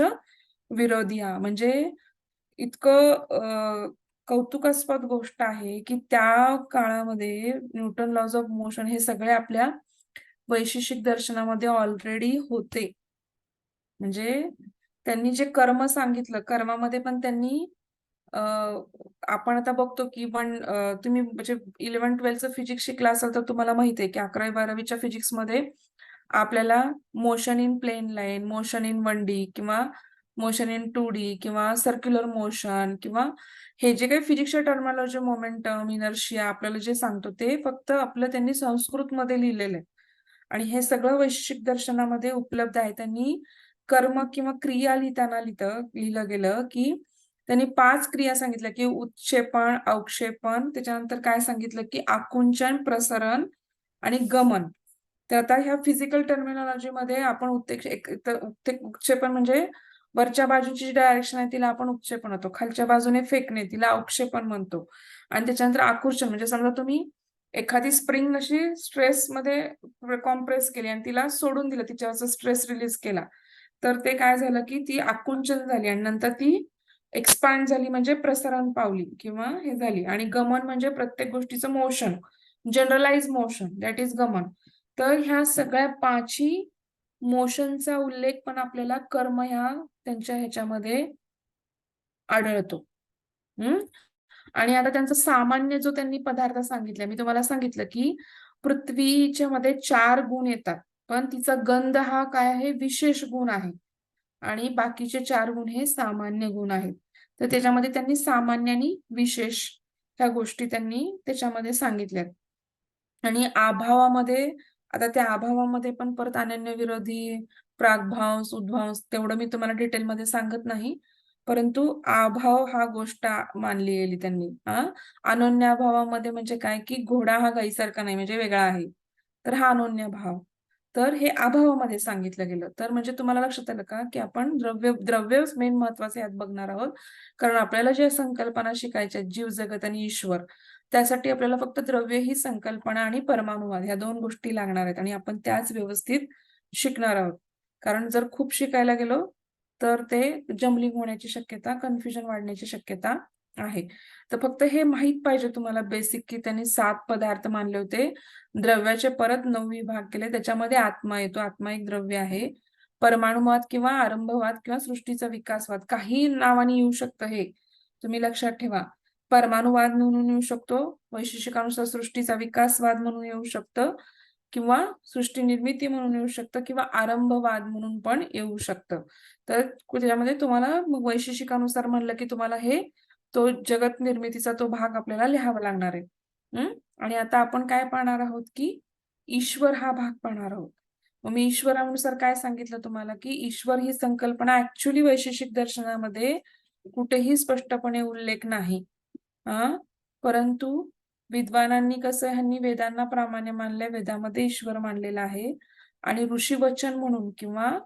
विरोधी हा म्हणजे इतकं कौतुकास्पद गोष्ट आहे, की त्या काळामध्ये न्यूटन लॉज ऑफ मोशन हे सगळे आपल्या वैशेषिक दर्शनामध्ये ऑलरेडी होते. म्हणजे त्यांनी जे कर्म सांगितलं, कर्मामध्ये पण त्यांनी आपण आता बघतो की तुम्ही म्हणजे 11-12चं फिजिक्स शिकला असाल तर तुम्हाला माहिती आहे की 11वी-12वीच्या फिजिक्समध्ये आपल्याला motion in plane line, motion in 1D किंवा मोशन इन 2D किंवा सर्क्युलर मोशन किंवा हे जे काही फिजिक्सच्या टर्मिनॉलॉजी, मोमेंटम, इनर्शिया आपल्याला जे सांगतो ते फक्त आपलं त्यांनी संस्कृतमध्ये लिहिलेलं आहे. आणि हे सगळं वैशेषिक दर्शनामध्ये उपलब्ध आहे. त्यांनी कर्म किंवा क्रिया लिहिताना लिहिलं गेलं की त्यांनी 5 क्रिया सांगितल्या की उत्क्षेपण, अवक्षेपण, त्याच्यानंतर काय सांगितलं की आकुंचन, प्रसरण आणि गमन. तर आता ह्या फिजिकल टर्मिनॉलॉजीमध्ये आपण उत्क्षेपण म्हणजे वरच्या बाजूची जी डायरेक्शन आहे तिला आपण उत्क्षेपण म्हणतो. खालच्या बाजूने फेकणे तिला अवक्षेपण म्हणतो. आणि त्याच्यानंतर आकुंचन म्हणजे समजा तुम्ही एखादी स्प्रिंग अशी स्ट्रेसमध्ये कॉम्प्रेस केली आणि तिला सोडून दिलं, तिच्यावरचा स्ट्रेस रिलीज केला. तर ते काय झालं की ती आकुंचन झाली आणि नंतर ती एक्सपांड झाली म्हणजे प्रसरण पावली किंवा हे झाली. आणि गमन म्हणजे प्रत्येक गोष्टीचं motion, generalise motion, that is गमन. तर ह्या सगळ्या 5ही मोशनचा उल्लेख पण आपल्याला कर्म ह्या त्यांच्या ह्याच्यामध्ये आढळतो. आणि आता त्यांचा सामान्य जो त्यांनी पदार्थ सांगितला, मी तुम्हाला सांगितलं की पृथ्वीच्या मध्ये 4 गुण येतात, पण तिचा गंध हा काय आहे, विशेष गुण आहे. आणि बाकीचे 4 गुण हे सामान्य गुण आहेत. तर त्याच्यामध्ये त्यांनी सामान्य आणि विशेष ह्या गोष्टी त्यांनी त्याच्यामध्ये सांगितल्यात. आणि अभावामध्ये आता त्या अभावामध्ये पण परत अनन्यविरोधी, प्रागभाव, उद्भाव तेवढं मी तुम्हाला डिटेलमध्ये सांगत नाही. परंतु अभाव हा गोष्ट मानली गेली त्यांनी. अनन्याभावामध्ये म्हणजे काय की घोडा हा गाईसारखा नाही म्हणजे वेगळा आहे. तर हा अनन्य भाव. तर हे अभावामध्ये सांगितलं गेलं. तर म्हणजे तुम्हाला लक्षात आलं का की आपण द्रव्य मेन महत्वाचं यात बघणार आहोत. कारण आपल्याला ज्या संकल्पना शिकायच्या जीव, जगत आणि ईश्वर त्यासाठी आपल्याला फक्त द्रव्य ही संकल्पना आणि परमाणुवाद ह्या 2 गोष्टी लागणार आहेत आणि आपण त्याच व्यवस्थित शिकणार आहोत. कारण जर खूप शिकायला गेलो तर ते जम्बलिंग होण्याची शक्यता, कन्फ्युजन वाढण्याची शक्यता आहे. तर फक्त हे माहित पाहिजे तुम्हाला बेसिक की त्यांनी 7 पदार्थ मानले होते. द्रव्याचे परत 9 विभाग केले. त्याच्यामध्ये आत्मा येतो. आत्मा एक द्रव्य आहे. परमाणुवाद किंवा आरंभवाद किंवा सृष्टीचा विकासवाद काही नावाने येऊ शकतं हे. तुम्ही लक्षात ठेवा. परमाणुवाद म्हणून येऊ शकतो, वैशेषिकानुसार सृष्टीचा विकासवाद म्हणून येऊ शकतं किंवा सृष्टी निर्मिती म्हणून येऊ शकतं किंवा आरंभवाद म्हणून पण येऊ शकतं. तर त्याच्यामध्ये तुम्हाला मग वैशेषिकानुसार म्हणलं की तुम्हाला तो जगत निर्मितीचा तो भाग आपल्याला लिहावा लागणार आहे. आणि आता आपण काय पाहणार आहोत की ईश्वर हा भाग पाहणार आहोत. मग मी ईश्वरानुसार काय सांगितलं तुम्हाला की ईश्वर ही संकल्पना ऍक्च्युली वैशेषिक दर्शनामध्ये कुठेही स्पष्टपणे उल्लेख नाही. परंतु विद्वानांनी कसं ह्यांनी वेदांना प्रामाण्य मानलंय, वेदामध्ये ईश्वर मानलेला आहे आणि ऋषीवचन म्हणून किंवा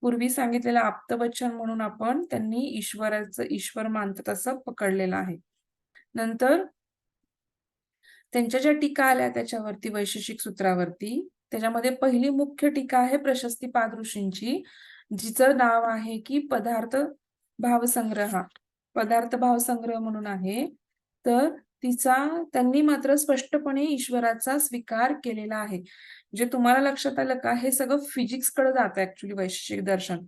पूर्वी सांगितलेलं आप्तवचन म्हणून आपण त्यांनी ईश्वर मानतात असं पकडलेलं आहे. नंतर त्यांच्या ज्या टीका आल्या त्याच्यावरती वैशेषिक सूत्रावरती, त्याच्यामध्ये पहिली मुख्य टीका आहे प्रशस्तीपाद ऋषींची, जिचं नाव आहे की पदार्थ भावसंग्रह म्हणून आहे. तर त्यांनी मात्र स्पष्टपणे ईश्वराचा स्वीकार केलेला आहे. जे तुम्हाला लक्षात आलं का, हे सगळं फिजिक्सकडे जातं ऍक्च्युली वैशेषिक दर्शन.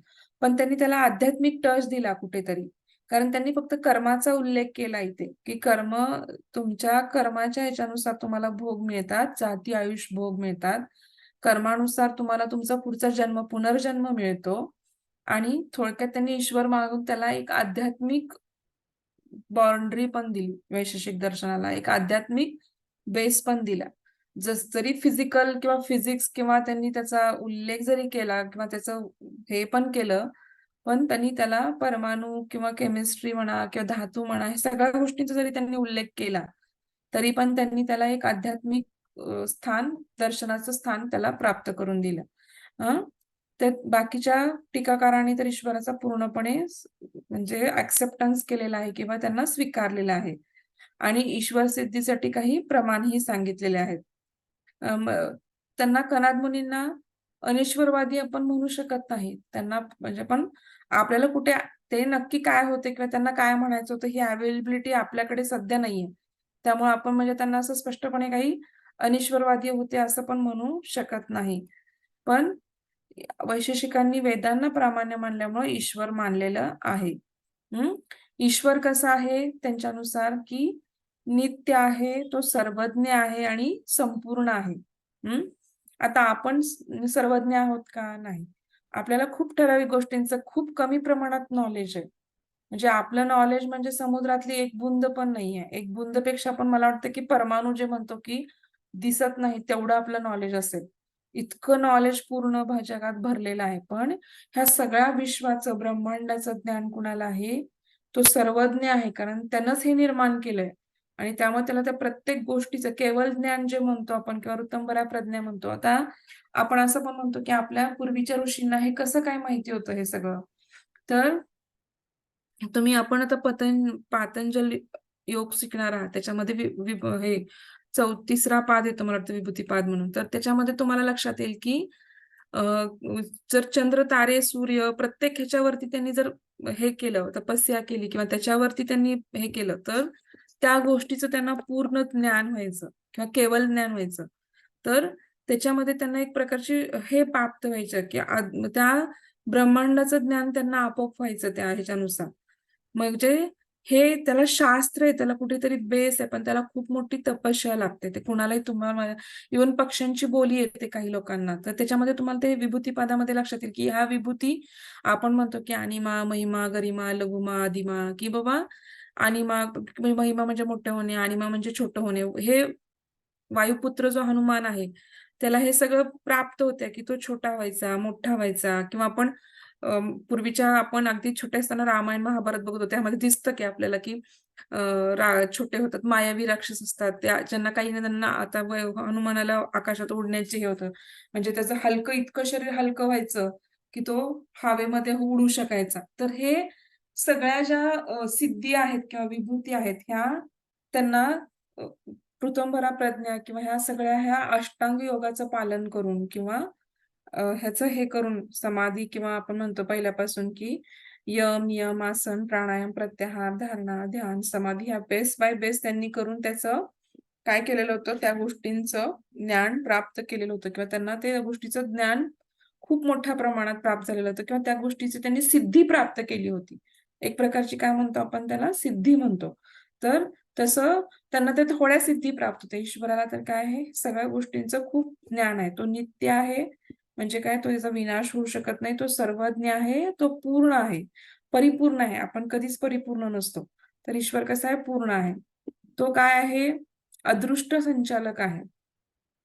पण त्यांनी त्याला आध्यात्मिक टच दिला कुठेतरी. कारण त्यांनी फक्त कर्माचा उल्लेख केला इथे, की तुमच्या कर्माच्या ह्याच्यानुसार तुम्हाला भोग मिळतात, जाती आयुष भोग मिळतात. कर्मानुसार तुम्हाला तुमचा पुढचा पुनर्जन्म मिळतो. आणि थोडक्यात त्यांनी ईश्वर मागून त्याला एक आध्यात्मिक बाउंड्री पण दिली, वैशेषिक दर्शनाला एक आध्यात्मिक बेस पण दिला. जरी फिजिकल किंवा फिजिक्स किंवा त्यांनी त्याचा उल्लेख जरी केला किंवा त्याचं हे पण केलं, पण त्यांनी त्याला परमाणु किंवा केमिस्ट्री म्हणा किंवा धातू म्हणा हे सगळ्या गोष्टींचा जरी त्यांनी उल्लेख केला, तरी पण त्यांनी त्याला एक आध्यात्मिक दर्शनाचं स्थान त्याला प्राप्त करून दिलं. तर बाकीच्या टीकाकारांनी तर ईश्वराचा पूर्णपणे म्हणजे ऍक्सेप्टन्स केलेला आहे किंवा त्यांना स्वीकारलेला आहे. आणि ईश्वर सिद्धीसाठी काही प्रमाणही सांगितलेले आहेत. त्यांना कनाद मुनींना अनिश्वरवादी आपण म्हणू शकत नाही. त्यांना म्हणजे पण आपल्याला कुठे ते नक्की काय होते किंवा त्यांना काय म्हणायचं होतं ही अवेलेबिलिटी आपल्याकडे सध्या नाहीये. त्यामुळे आपण म्हणजे त्यांना असं स्पष्टपणे काही अनिश्वरवादी होते असं पण म्हणू शकत नाही. पण वैशेषिकांनी वेदांना प्रामाण्य मानल्यामुळे ईश्वर मानलेलं आहे. ईश्वर कसा आहे त्यांच्यानुसार की नित्य आहे, तो सर्वज्ञ आहे आणि संपूर्ण आहे. आता आपण सर्वज्ञ आहोत का? नाही. आपल्याला खूप ठराविक गोष्टींचं खूप कमी प्रमाणात नॉलेज आहे. म्हणजे आपलं नॉलेज म्हणजे समुद्रातली एक बुंद पण नाहीये. एक बुंदपेक्षा पण मला वाटतं की परमाणू जे म्हणतो की दिसत नाही तेवढं आपलं नॉलेज असेल. इतकं नॉलेज पूर्ण जगात भरलेलं आहे. पण ह्या सगळ्या विश्वाचं, ब्रह्मांडाचं ज्ञान कुणाला आहे? तो सर्वज्ञ आहे. कारण त्यानंच हे निर्माण केलंय आणि त्यामुळे त्याला त्या प्रत्येक गोष्टीचं केवळ ज्ञान जे म्हणतो आपण किंवा ऋतंभरा प्रज्ञा म्हणतो. आता आपण असं पण म्हणतो की आपल्या पूर्वीच्या ऋषींना हे कसं काय माहिती होतं हे सगळं? तर आपण आता पातंजल योग शिकणार आहात. त्याच्यामध्ये वि वि हे तिसरा पाद येतो मला वाटतं विभूतिपाद म्हणून. तर त्याच्यामध्ये तुम्हाला लक्षात येईल की अ, जर चंद्र, तारे, सूर्य प्रत्येक ह्याच्यावरती त्यांनी जर हे केलं, तपस्या केली किंवा त्याच्यावरती त्यांनी हे केलं, तर त्या गोष्टीचं त्यांना पूर्ण ज्ञान व्हायचं किंवा केवळ ज्ञान व्हायचं. तर त्याच्यामध्ये त्यांना एक प्रकारची हे प्राप्त व्हायचं की त्या ब्रह्मांडाचं ज्ञान त्यांना आपोआप व्हायचं त्या ह्याच्यानुसार. म्हणजे हे त्याला शास्त्र आहे, त्याला कुठेतरी बेस आहे, पण त्याला खूप मोठी तपस्या लागते. ते कुणालाही तुम्हाला इव्हन पक्ष्यांची बोली येते काही लोकांना. तर त्याच्यामध्ये तुम्हाला ते विभूतिपादामध्ये लक्षात येईल, की ह्या विभूती आपण म्हणतो, की अनिमा, महिमा, गरिमा, लघुमा, आदिमा, की बाबा अनिमा महिमा म्हणजे मोठे होणे, अनिमा म्हणजे छोटं होणे. हे वायुपुत्र जो हनुमान आहे, त्याला हे सगळं प्राप्त होतं, की तो छोटा व्हायचा, मोठा व्हायचा किंवा पूर्वीच्या आपण अगदी छोटे असताना रामायण, महाभारत बघत होतो. त्यामध्ये दिसतं की आपल्याला की अ, छोटे होतात, मायावी राक्षस असतात. ज्यांना काही ना त्यांना आता हनुमानाला आकाशात उडण्याचे हे होतं. म्हणजे त्याचं इतकं शरीर हलकं व्हायचं, की तो हवेमध्ये उडू शकायचा. तर हे सगळ्या ज्या सिद्धी आहेत किंवा विभूती आहेत, ह्या त्यांना अ, ऋतंभरा प्रज्ञा किंवा ह्या अष्टांग योगाचं पालन करून किंवा ह्याचं हे करून समाधी किंवा आपण म्हणतो पहिल्यापासून की यम, नियम, आसन, प्राणायाम, प्रत्याहार, धारणा, ध्यान, समाधी ह्या बेस बाय बेस त्यांनी करून त्याचं काय केलेलं होतं, त्या गोष्टींचं ज्ञान प्राप्त केलेलं होतं किंवा त्यांना त्या गोष्टीचं ज्ञान खूप मोठ्या प्रमाणात प्राप्त झालेलं होतं किंवा त्या गोष्टीची त्यांनी सिद्धी प्राप्त केली होती. एक प्रकारची काय म्हणतो आपण त्याला सिद्धी म्हणतो. तर तसं त्यांना त्या थोड्या सिद्धी प्राप्त होते. ईश्वराला तर काय आहे, सगळ्या गोष्टींचं खूप ज्ञान आहे. तो नित्य आहे. म्हणजे काय तो त्याचा विनाश होऊ शकत नाही. तो सर्वज्ञ आहे, तो पूर्ण आहे, परिपूर्ण आहे. आपण कधीच परिपूर्ण नसतो. तर ईश्वर कसा आहे? पूर्ण आहे. तो काय आहे? अदृष्ट संचालक आहे.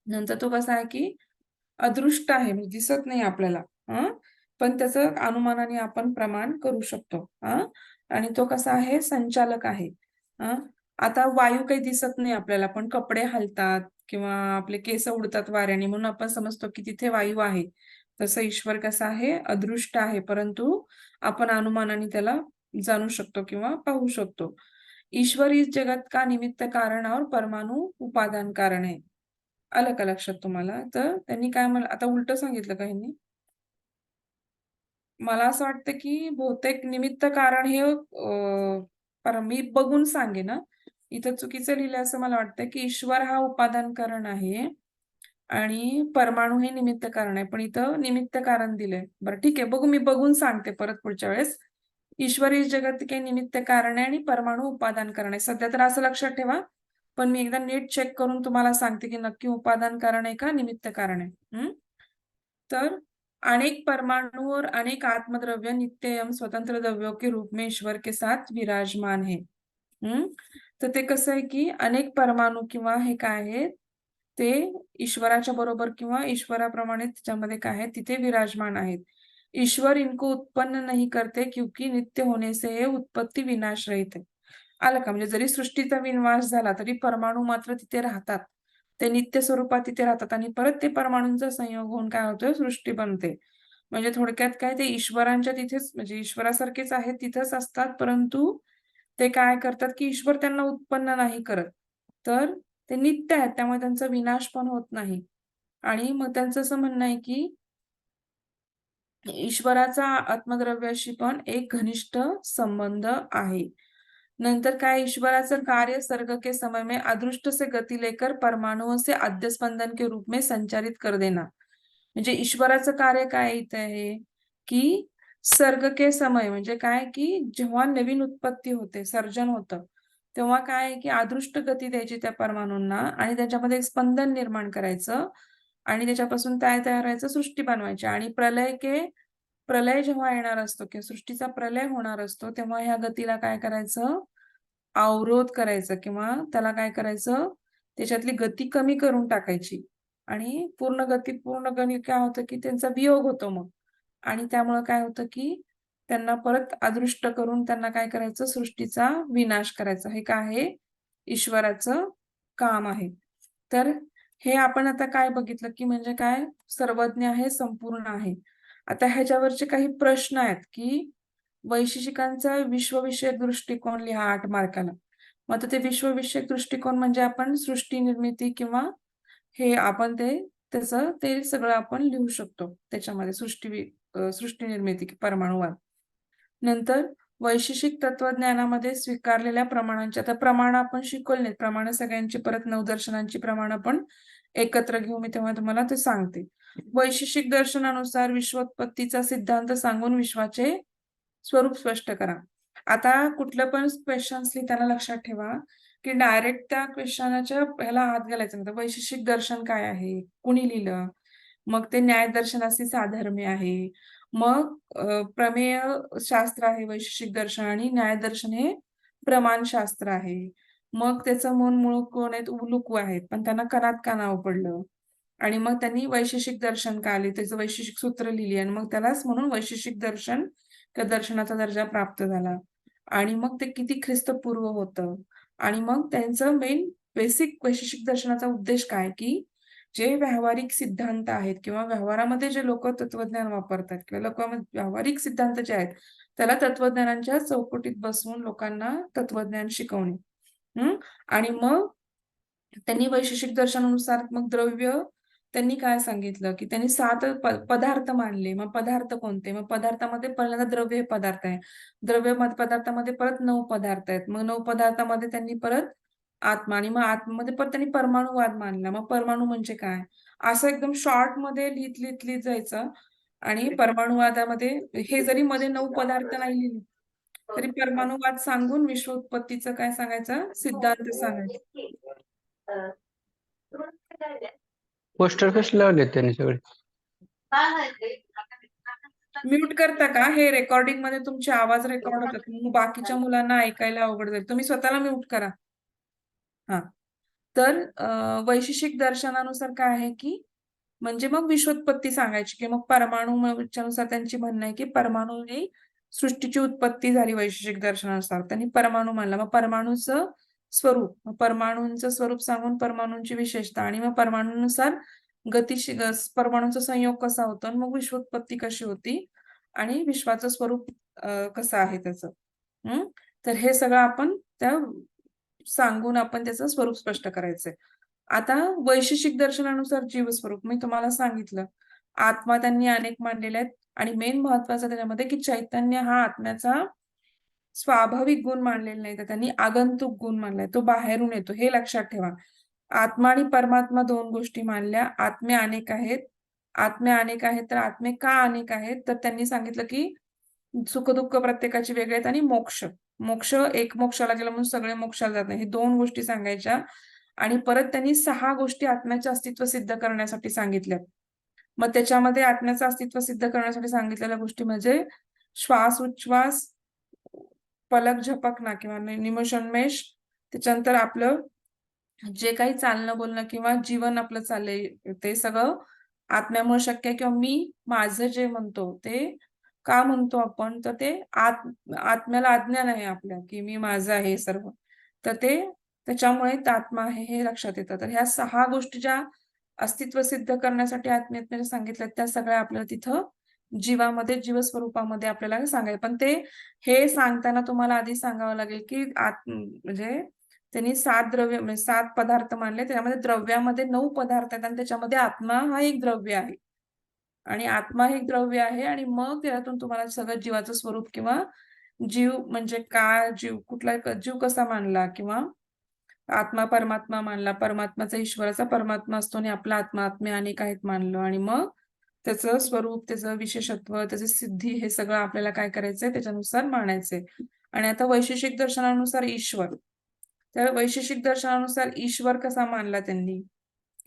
नंतर तो कसा आहे की अदृष्ट आहे, म्हणजे दिसत नाही आपल्याला. पण त्याचं अनुमानाने आपण प्रमाण करू शकतो. आणि तो कसा आहे? संचालक आहे. आता वायू काही दिसत नाही आपल्याला, पण कपडे हलतात किंवा आपले केस उडतात वाऱ्याने म्हणून आपण समजतो की तिथे वायू आहे. तसं ईश्वर कसा आहे? अदृष्ट आहे, परंतु आपण अनुमानाने त्याला जाणू शकतो किंवा पाहू शकतो. ईश्वर इस जगत का निमित्त कारण और परमाणु उपादान कारण आहे. आलं का लक्षात तुम्हाला? तर त्यांनी काय मला आता उलटं सांगितलं का ह्यांनी? मला असं वाटतं, की बहुतेक निमित्त कारण हे मी बघून सांगेन हां. इथं चुकीचं लिहिलंय असं मला वाटतं, की ईश्वर हा उपादान कारण आहे आणि परमाणू हे निमित्त कारण आहे. पण इथं निमित्त कारण दिलंय. बरं ठीक आहे. मी बघून सांगते परत पुढच्या वेळेस. ईश्वर ही जगत के निमित्त कारण आहे आणि परमाणू उपादान कारण आहे. सध्या तर असं लक्षात ठेवा. पण मी एकदा नीट चेक करून तुम्हाला सांगते, की नक्की उपादान कारण आहे का निमित्त कारण आहे. तर अनेक परमाणु और अनेक आत्मद्रव्य नित्य एवं स्वतंत्र द्रव्यों के रूप में ईश्वर के साथ विराजमान है. तर ते कसं आहे, की अनेक परमाणु किंवा हे काय आहेत, ते ईश्वराच्या बरोबर किंवा ईश्वराप्रमाणे त्याच्यामध्ये काय आहे, तिथे विराजमान आहेत. ईश्वर इनको उत्पन्न नहीं करते क्योंकि नित्य होने से हे उत्पत्ती विनाश रहित है. आलं का? म्हणजे जरी सृष्टीचा विनाश झाला, तरी परमाणु मात्र तिथे राहतात. ते नित्य स्वरूपात तिथे राहतात आणि परत ते परमाणूंचा संयोग होऊन काय होतं, सृष्टी बनते. म्हणजे थोडक्यात काय ते ईश्वरांच्या तिथेच म्हणजे ईश्वरासारखेच आहेत, तिथेच असतात, परंतु ते काय करतात, की ईश्वर त्यांना उत्पन्न नाही करत. तर ते नित्य आहेत, त्यामुळे त्यांचा विनाश पण होत नाही. आणि मग त्यांचं असं म्हणणं आहे, की ईश्वराचा आत्मद्रव्याशी पण एक घनिष्ठ संबंध आहे. नंतर काय ईश्वराचं कार्य सर्ग के समय में अदृष्ट से गति लेकर परमाणुओं से आद्य स्पंदन के रूप में संचारित कर देना. म्हणजे ईश्वराचं कार्य काय इथे आहे, की सर्ग के समय म्हणजे काय की जेव्हा नवीन उत्पत्ती होते, सर्जन होतं, तेव्हा काय आहे की अदृष्ट गती द्यायची त्या परमाणूंना आणि त्याच्यामध्ये एक स्पंदन निर्माण करायचं आणि त्याच्यापासून काय तयार व्हायचं, सृष्टी बनवायची आणि प्रलय जेव्हा येणार असतो किंवा सृष्टीचा प्रलय होणार असतो, तेव्हा ह्या गतीला काय करायचं, अवरोध करायचं किंवा त्याला काय करायचं, त्याच्यातली गती कमी करून टाकायची आणि पूर्ण गती काय होतं की त्यांचा वियोग होतो मग आणि त्यामुळं काय होतं की त्यांना परत अदृष्ट करून त्यांना काय करायचं, सृष्टीचा विनाश करायचा. हे काय आहे, ईश्वराचं काम आहे. तर हे आपण आता काय बघितलं की म्हणजे काय, सर्वज्ञ आहे, संपूर्ण आहे. आता ह्याच्यावरचे काही प्रश्न आहेत की वैशेषिकांचा विश्वविषयक दृष्टिकोन लिहा 8 मार्काला. मग आता ते विश्वविषयक दृष्टिकोन म्हणजे आपण सृष्टी निर्मिती किंवा हे आपण त्याचं ते सगळं आपण लिहू शकतो त्याच्यामध्ये सृष्टी निर्मिती परमाणुवाद. नंतर वैशेषिक तत्वज्ञानामध्ये स्वीकारलेल्या प्रमाणांची आता प्रमाण आपण शिकवले नाहीत. प्रमाण सगळ्यांची परत 9 दर्शनांची प्रमाण आपण एकत्र घेऊ. मी तेव्हा तुम्हाला ते सांगते. वैशेषिक दर्शनानुसार विश्वोत्पत्तीचा सिद्धांत सांगून विश्वाचे स्वरूप स्पष्ट करा. आता कुठलं पण क्वेश्चन्स लिहिताना लक्षात ठेवा की डायरेक्ट त्या क्वेश्चनाच्या ह्याला हात घालायचा नाही. वैशेषिक दर्शन काय आहे? कुणी लिहिलं? मग ते न्याय दर्शनाशी साधर्म्य आहे. मग प्रमेय शास्त्र आहे वैशेषिक दर्शन आणि न्यायदर्शन हे प्रमाणशास्त्र आहे. मग त्याचं मूळ कोण आहेत? उलुकू आहेत. पण त्यांना कणात का नाव पडलं? आणि मग त्यांनी वैशेषिक दर्शन का आले? त्याचं वैशेषिक सूत्र लिहिली आणि मग त्यालाच म्हणून वैशेषिक दर्शन किंवा दर्शनाचा दर्जा प्राप्त झाला. आणि मग ते किती ख्रिस्तपूर्व होतं. आणि मग त्यांचं मेन बेसिक वैशेषिक दर्शनाचा उद्देश काय? की जे व्यावहारिक सिद्धांत आहेत किंवा व्यवहारामध्ये जे लोक तत्वज्ञान वापरतात किंवा व्यावहारिक सिद्धांत जे आहेत, त्याला तत्वज्ञानाच्या चौकटीत बसवून लोकांना तत्वज्ञान शिकवणे. आणि मग त्यांनी वैशेषिक दर्शनानुसार मग द्रव्य त्यांनी काय सांगितलं, की त्यांनी 7 पदार्थ मानले. मग पदार्थ कोणते? मग पदार्थामध्ये पहिल्यांदा द्रव्य हे पदार्थ आहे. पदार्थामध्ये परत 9 पदार्थ आहेत. मग 9 पदार्थामध्ये त्यांनी परत आत्मा आणि मग आत्म्यामध्ये परत त्यांनी परमाणुवाद मानला. मग परमाणु म्हणजे काय? असं एकदम शॉर्टमध्ये लिहित जायचं आणि परमाणुवादामध्ये हे जरी मध्ये 9 पदार्थ नाही लिहिले, तरी परमाणुवाद सांगून विश्व उत्पत्तीचं काय सांगायचं? सिद्धांत सांगायचा. पोस्टर कसे लावले त्यांनी सगळे? म्यूट करता का? हे रेकॉर्डिंग मध्ये तुमचे आवाज रेकॉर्ड होतात. मग बाकीच्या मुलांना ऐकायला अवघड जाईल. तुम्ही स्वतःला म्यूट करा. हा. तर वैशेषिक दर्शनानुसार काय आहे की म्हणजे मग विश्वोत्पत्ती सांगायची की मग परमाणूनुसार त्यांची म्हणणं आहे की परमाणूने सृष्टीची उत्पत्ती झाली वैशेषिक दर्शनानुसार. त्यांनी परमाणू मानला. मग परमाणूचं स्वरूप, परमाणूंचं स्वरूप सांगून परमाणूंची विशेषता आणि मग परमाणूनुसार परमाणूंचा संयोग कसा होतो आणि मग विश्वोत्पत्ती कशी होती आणि विश्वाचं स्वरूप कसं आहे त्याचं. तर हे सगळं आपण त्या सांगून आपण त्याचं स्वरूप स्पष्ट करायचंय. आता वैशेषिक दर्शनानुसार जीवस्वरूप मी तुम्हाला सांगितलं. आत्मा त्यांनी अनेक मानलेले आहेत आणि मेन महत्वाचं त्याच्यामध्ये की चैतन्य हा आत्म्याचा स्वाभाविक गुण मानलेला नाही, तर त्यांनी आगंतुक गुण मानलाय. तो बाहेरून येतो हे लक्षात ठेवा. आत्मा आणि परमात्मा 2 गोष्टी मानल्या. आत्मे अनेक आहेत तर आत्मे का अनेक आहेत? तर त्यांनी सांगितलं की सुख-दुःख प्रत्येकाची वेगळे आहेत आणि मोक्ष एक मोक्षाला गेला म्हणून सगळे मोक्षाला जात नाही. हे 2 गोष्टी सांगायच्या आणि परत त्यांनी 6 गोष्टी आत्म्याचे अस्तित्व सिद्ध करण्यासाठी सांगितल्यात. मग त्याच्यामध्ये आत्म्याचं अस्तित्व सिद्ध करण्यासाठी सांगितलेल्या गोष्टी म्हणजे श्वास, उच्छ्वास, पलक झपकणं किंवा निमेषोन्मेष, त्याच्यानंतर आपलं जे काही चालणं बोलणं किंवा जीवन आपलं चाललंय ते सगळं आत्म्यामुळे शक्य आहे किंवा मी माझं जे म्हणतो ते का म्हणतो आपण, तर ते आत्म्याला अज्ञान आहे आपल्या की मी माझं आहे सर्व, तर ते त्याच्यामुळे आत्मा आहे हे लक्षात येतं. तर ह्या 6 गोष्टी ज्या अस्तित्व सिद्ध करण्यासाठी आत्म्यात सांगितल्यात त्या सगळ्या आपल्याला तिथं जीवस्वरूपामध्ये आपल्याला सांगायचं. पण ते हे सांगताना तुम्हाला आधी सांगावं लागेल की म्हणजे त्यांनी 7 द्रव्य म्हणजे 7 पदार्थ मानले. त्याच्यामध्ये द्रव्यामध्ये 9 पदार्थ आहेत आणि त्याच्यामध्ये आत्मा हा एक द्रव्य आहे. आणि आत्मा हे एक द्रव्य आहे आणि मग त्यातून तुम्हाला सगळं जीवाचं स्वरूप किंवा जीव म्हणजे काय, कुठला जीव कसा मानला किंवा आत्मा परमात्मा मानला, परमात्माचा ईश्वराचा परमात्मा असतो आणि आपला आत्मा आत्मे अनेक आहेत मानलं आणि मग त्याचं स्वरूप, त्याचं विशेषत्व, त्याची सिद्धी हे सगळं आपल्याला काय करायचंय त्याच्यानुसार मानायचंय. आणि आता वैशेषिक दर्शनानुसार ईश्वर. तर वैशेषिक दर्शनानुसार ईश्वर कसा मानला त्यांनी?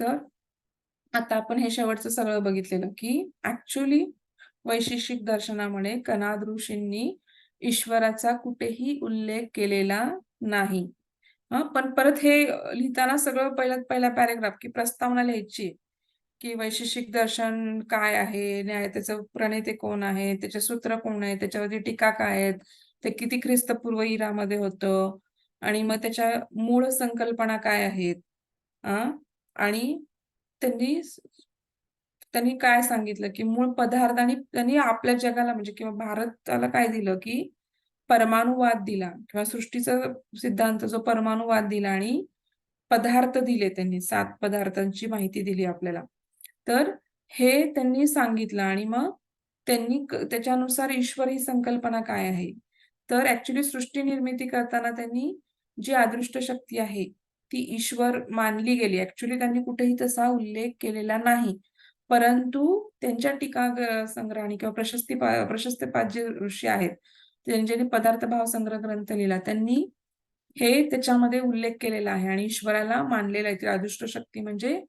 तर आता आपण हे शेवटचं सगळं बघितलेलं की ऍक्च्युली वैशेषिक दर्शनामुळे कणाद ऋषींनी ईश्वराचा कुठेही उल्लेख केलेला नाही. पण परत हे लिहिताना सगळं पहिला पॅरेग्राफ की प्रस्तावना लिहायची की वैशेषिक दर्शन काय आहे, त्याचं प्रणेते कोण आहे, त्याचे सूत्र कोण आहे, त्याच्यावरती टीका काय आहेत, ते किती ख्रिस्तपूर्व इरामध्ये होतं आणि मग त्याच्या मूळ संकल्पना काय आहेत. आणि त्यांनी काय सांगितलं की मूळ पदार्थ आणि त्यांनी आपल्या जगाला म्हणजे किंवा भारताला काय दिलं की परमाणुवाद दिला किंवा सृष्टीचा सिद्धांत जो परमाणुवाद दिला आणि पदार्थ दिले त्यांनी 7 पदार्थांची माहिती दिली आपल्याला. तर हे त्यांनी सांगितलं आणि मग त्यांनी त्याच्यानुसार ईश्वर ही संकल्पना काय आहे. तर ऍक्च्युली सृष्टी निर्मिती करताना त्यांनी जी अदृष्ट शक्ती आहे ती ईश्वर मानली गेली. ऍक्च्युली त्यांनी कुठेही तसा उल्लेख केलेला नाही. परंतु त्यांच्या टीका संग्रहाने किंवा प्रशस्तीपाद जे ऋषी आहेत ज्यांनी पदार्थ भाव संग्रह ग्रंथ लिहिला त्यांनी हे त्याच्यामध्ये उल्लेख केलेला आहे आणि ईश्वराला मानलेलं आहे. ती अदृष्ट शक्ती म्हणजे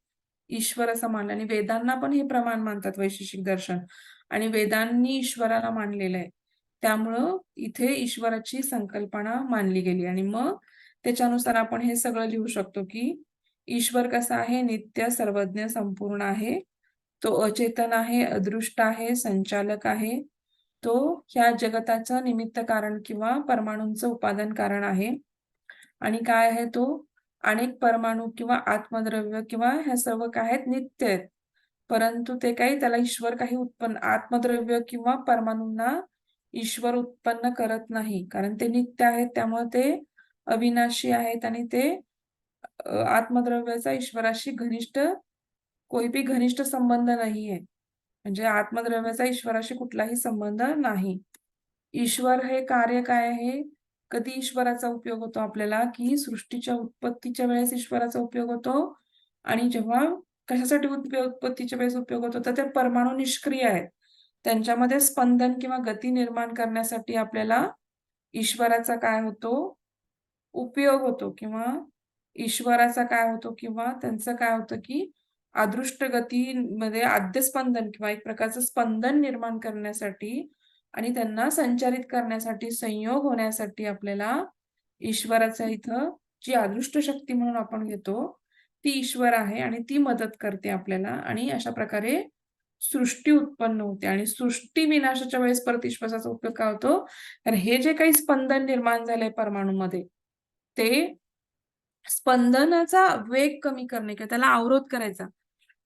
ईश्वर असं मानलं आणि वेदांना पण हे प्रमाण मानतात वैशेषिक दर्शन आणि वेदांनी ईश्वराला मानलेलं आहे. त्यामुळं इथे ईश्वराची संकल्पना मानली गेली आणि मग त्याच्यानुसार आपण हे सगळं लिहू शकतो की ईश्वर कसा आहे, नित्य, सर्वज्ञ, संपूर्ण आहे. तो अचेतन आहे, अदृष्ट आहे, संचालक आहे. तो ह्या जगताचं निमित्त कारण किंवा परमाणूंचं उपादान कारण आहे. आणि काय आहे तो अनेक परमाणू किंवा आत्मद्रव्य किंवा ह्या सर्व काय आहेत नित्य आहेत. परंतु ते काही त्याला ईश्वर काही उत्पन्न आत्मद्रव्य किंवा परमाणूंना ईश्वर उत्पन्न करत नाही. कारण ते नित्य आहेत त्यामुळे ते अविनाशी आहेत आणि ते आत्मद्रव्याचा ईश्वराशी कोई भी घनिष्ठ संबंध नाहीये. म्हणजे आत्मद्रव्याचा ईश्वराशी कुठलाही संबंध नाही. ईश्वर हे कार्य काय आहे? कधी ईश्वराचा उपयोग होतो आपल्याला की सृष्टीच्या उत्पत्तीच्या वेळेस ईश्वराचा उपयोग होतो आणि जेव्हा कशासाठी उत्पत्तीच्या वेळेस उपयोग होतो तर ते परमाणू निष्क्रिय आहेत. त्यांच्यामध्ये स्पंदन किंवा गती निर्माण करण्यासाठी आपल्याला ईश्वराचा काय होतो उपयोग होतो किंवा ईश्वराचा काय होतो किंवा त्यांचं काय होतं की अदृष्ट गतीमध्ये आद्यस्पंदन किंवा एक प्रकारचं स्पंदन निर्माण करण्यासाठी आणि त्यांना संचारित करण्यासाठी संयोग होण्यासाठी आपल्याला ईश्वराचा इथं जी अदृष्ट शक्ती म्हणून आपण घेतो ती ईश्वर आहे आणि ती मदत करते आपल्याला आणि अशा प्रकारे सृष्टी उत्पन्न होते आणि सृष्टी विनाशाच्या वेळेस परत ईश्वराचा उपयोग काय होतो तर हे जे काही स्पंदन निर्माण झालंय परमाणूमध्ये ते स्पंदनाचा वेग कमी करणे किंवा त्याला अवरोध करायचा.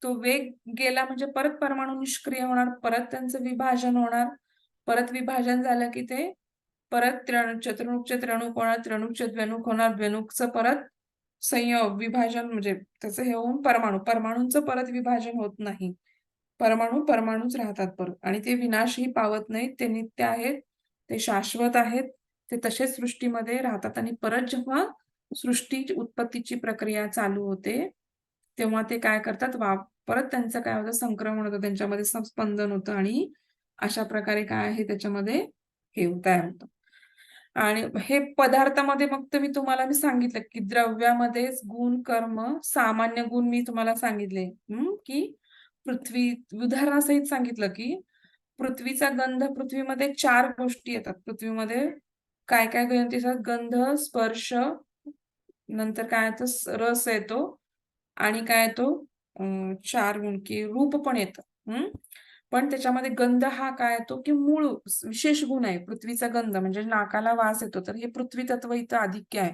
तो वेग गेला म्हणजे परत परमाणू निष्क्रिय होणार, परत त्यांचं विभाजन होणार. परत विभाजन झालं की ते परत चतुर्मुखचे त्रणुक होणार, त्रणुकचे द्व्यनुक होणार, द्व्यनुकचं परत संयोग विभाजन म्हणजे त्याचं हे होऊन परमाणूंचं परत विभाजन होत नाही. परमाणूच राहतात परत आणि ते विनाशही पावत नाहीत. ते नित्य आहेत, ते शाश्वत आहेत. ते तसेच सृष्टीमध्ये राहतात आणि परत जेव्हा सृष्टी उत्पत्तीची प्रक्रिया चालू होते तेव्हा ते काय करतात परत त्यांचं काय होतं संक्रमण होतं त्यांच्यामध्ये स्पंदन होतं आणि अशा प्रकारे काय आहे त्याच्यामध्ये हे तयार होतं. आणि हे पदार्थामध्ये मग मी तुम्हाला सांगितलं की द्रव्यामध्येच गुण कर्म सामान्य गुण मी तुम्हाला सांगितले की पृथ्वी उदाहरणासहित सांगितलं की पृथ्वीचा गंध पृथ्वीमध्ये 4 गोष्टी येतात. पृथ्वीमध्ये काय काय गंध, स्पर्श, नंतर काय येतं रस येतो आणि काय येतो 4 गुण की रूप पण येतं. पण त्याच्यामध्ये गंध हा काय येतो की मूळ विशेष गुण आहे पृथ्वीचा गंध म्हणजे नाकाला वास येतो. तर हे पृथ्वी तत्व इथं आधिक्य आहे.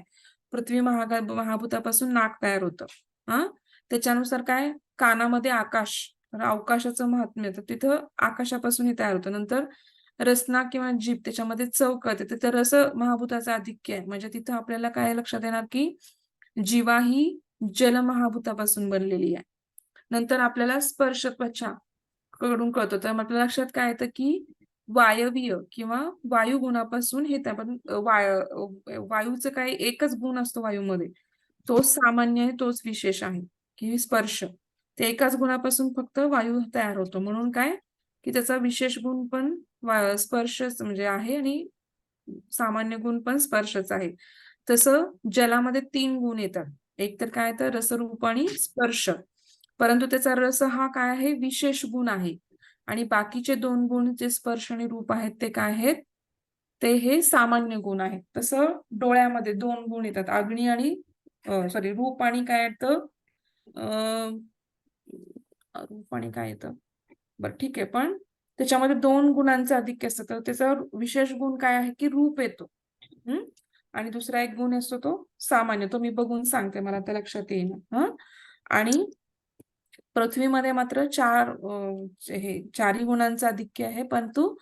पृथ्वी महाभूतापासून नाक तयार होतं. त्याच्यानुसार काय कानामध्ये आकाश अवकाशाचं महात्म्य तर तिथं आकाशापासून हे तयार होतं. नंतर रसना किंवा जीभ त्याच्यामध्ये चव कळते तिथं रस महाभूताचं आधिक्य आहे. म्हणजे तिथं आपल्याला काय लक्षात येणार की जीवा ही जल महाभूतापासून बनलेली आहे. नंतर आपल्याला स्पर्श त्वचा कडून कळतो तर आपल्या लक्षात काय येतं की वायवीय किंवा वायू गुणापासून हे आपण वायूचं काही एकच गुण असतो वायूमध्ये तोच सामान्य आहे तोच विशेष आहे की स्पर्श ते एकाच गुणापासून फक्त वायू तयार होतो, म्हणून काय की त्याचा विशेष गुण पण स्पर्शच म्हणजे आहे आणि सामान्य गुण पण स्पर्शच आहे. तसं जलामध्ये 3 गुण येतात. एक तर काय तर रसरूप आणि स्पर्श. परंतु त्याचा रस हा काय आहे विशेष गुण आहे आणि बाकीचे 2 गुण जे स्पर्श आणि रूप आहेत ते काय आहेत? ते हे सामान्य गुण आहेत. तसं डोळ्यामध्ये 2 गुण येतात. अग्नी आणि सॉरी रूप आणि काय येतं? रूप आणि काय येतं? बरं ठीक आहे. पण त्याच्यामध्ये 2 गुणांचं आधिक्य असतं. तर त्याचा विशेष गुण काय आहे की रूप येतो. आणि दुसरा एक गुण असतो तो सामान्य. तो मी बघून सांगते, मला आता लक्षात येईन. आणि पृथ्वीमध्ये मात्र 4 हे 4ही गुणांचं आधिक्य आहे, परंतु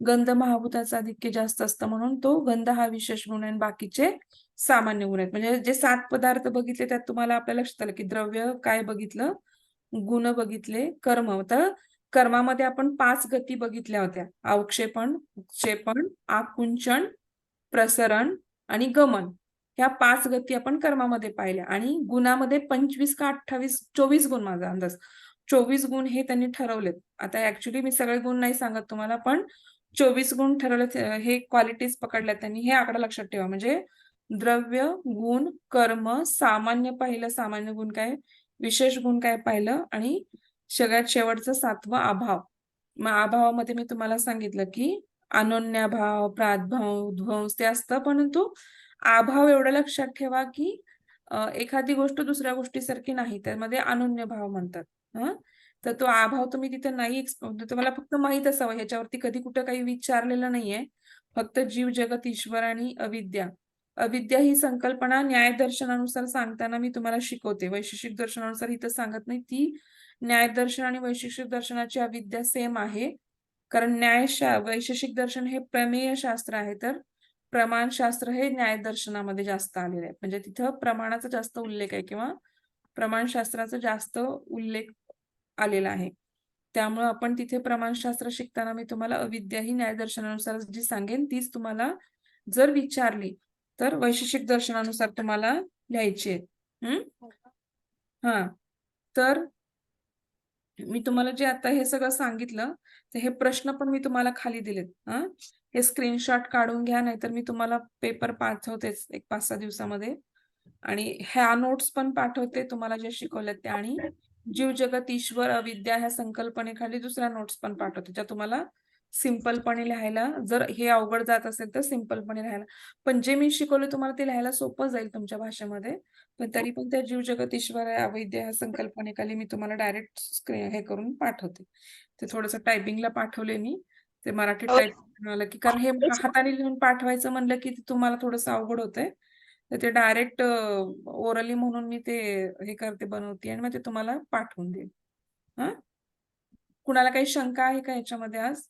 गंध महाभूताचं आधिक्य जास्त असतं, म्हणून तो गंध हा विशेष गुण आहे आणि बाकीचे सामान्य गुण आहेत. म्हणजे जे 7 पदार्थ बघितले त्यात तुम्हाला आपल्या लक्षात आलं की द्रव्य काय बघितलं, गुण बघितले, कर्म. तर कर्मामध्ये आपण 5 गती बघितल्या होत्या. अवक्षेपण, उत्क्षेपण, आकुंचन, प्रसरण आणि गमन. ह्या 5 गती आपण कर्मामध्ये पाहिल्या आणि गुणामध्ये 25 का 28 24 गुण माझा अंदाज. 24 गुण हे त्यांनी ठरवलेत. आता ऍक्च्युली मी सगळे गुण नाही सांगत तुम्हाला, पण 24 गुण ठरवलेत. हे क्वालिटीज पकडल्यात त्यांनी. हे आकडा लक्षात ठेवा. म्हणजे द्रव्य, गुण, कर्म, सामान्य पाहिलं, सामान्य गुण काय, विशेष गुण काय पाहिलं आणि सगळ्यात शेवटचं 7वं अभाव. मग अभावामध्ये मी तुम्हाला सांगितलं की अनन्याभाव, प्रादभाव, उद्भंस ते असतं, परंतु अभाव एवढं लक्षात ठेवा की एखादी गोष्ट दुसऱ्या गोष्टीसारखी नाही, त्यामध्ये अनन्य भाव म्हणतात. तर तो अभाव तुम्ही तिथे नाही तुम्हाला फक्त माहित असावं. ह्याच्यावरती कधी कुठं काही विचारलेलं नाहीये. फक्त जीव, जगत, ईश्वर आणि अविद्या. अविद्या ही संकल्पना न्याय दर्शनानुसार सांगताना मी तुम्हाला शिकवते. वैशेषिक दर्शनानुसार इथं सांगत नाही. ती न्याय दर्शन आणि वैशेषिक दर्शनाची अविद्या सेम आहे. कारण वैशेषिक दर्शन हे प्रमेय शास्त्र आहे, तर प्रमाणशास्त्र हे न्याय दर्शनामध्ये जास्त आलेलं आहे. म्हणजे तिथं प्रमाणाचा जास्त उल्लेख आहे किंवा प्रमाणशास्त्राचा जास्त उल्लेख आलेला आहे. त्यामुळे आपण तिथे प्रमाणशास्त्र शिकताना मी तुम्हाला अविद्या ही न्याय दर्शनानुसार जी सांगेन तीच तुम्हाला जर विचारली तर वैशेषिक दर्शनानुसार तुम्हाला लिहायची आहे. तर मी तुम्हाला जे आता हे सगळं सांगितलं, तर हे प्रश्न पण मी तुम्हाला खाली दिलेत. हे स्क्रीनशॉट काढून घ्या, नाहीतर मी तुम्हाला पेपर पाठवतेच एक 5-6 दिवसामध्ये. आणि ह्या नोट्स पण पाठवते तुम्हाला जे शिकवलेत त्या, आणि जीव, जगत, ईश्वर, अविद्या ह्या संकल्पनेखाली दुसऱ्या नोट्स पण पाठवते, ज्या तुम्हाला सिंपलपणे लिहायला, जर हे अवघड जात असेल तर सिंपलपणे लिहायला. पण जे मी शिकवलं तुम्हाला ते लिहायला सोपं जाईल तुमच्या भाषेमध्ये. पण तरी पण त्या जीव, जगत, ईश्वर, अविद्या ह्या संकल्पनेखाली मी तुम्हाला डायरेक्ट हे करून पाठवते. ते थोडंसं टायपिंगला पाठवले मी. ते मराठी हो. टाईप आलं की, कारण हे हाताने लिहून पाठवायचं म्हणलं की तुम्हाला थोडंसं अवघड होतंय. तर ते डायरेक्ट ओरली म्हणून मी ते हे करते, बनवते आणि मग ते तुम्हाला पाठवून देईल. कुणाला काही शंका आहे का याच्यामध्ये आज?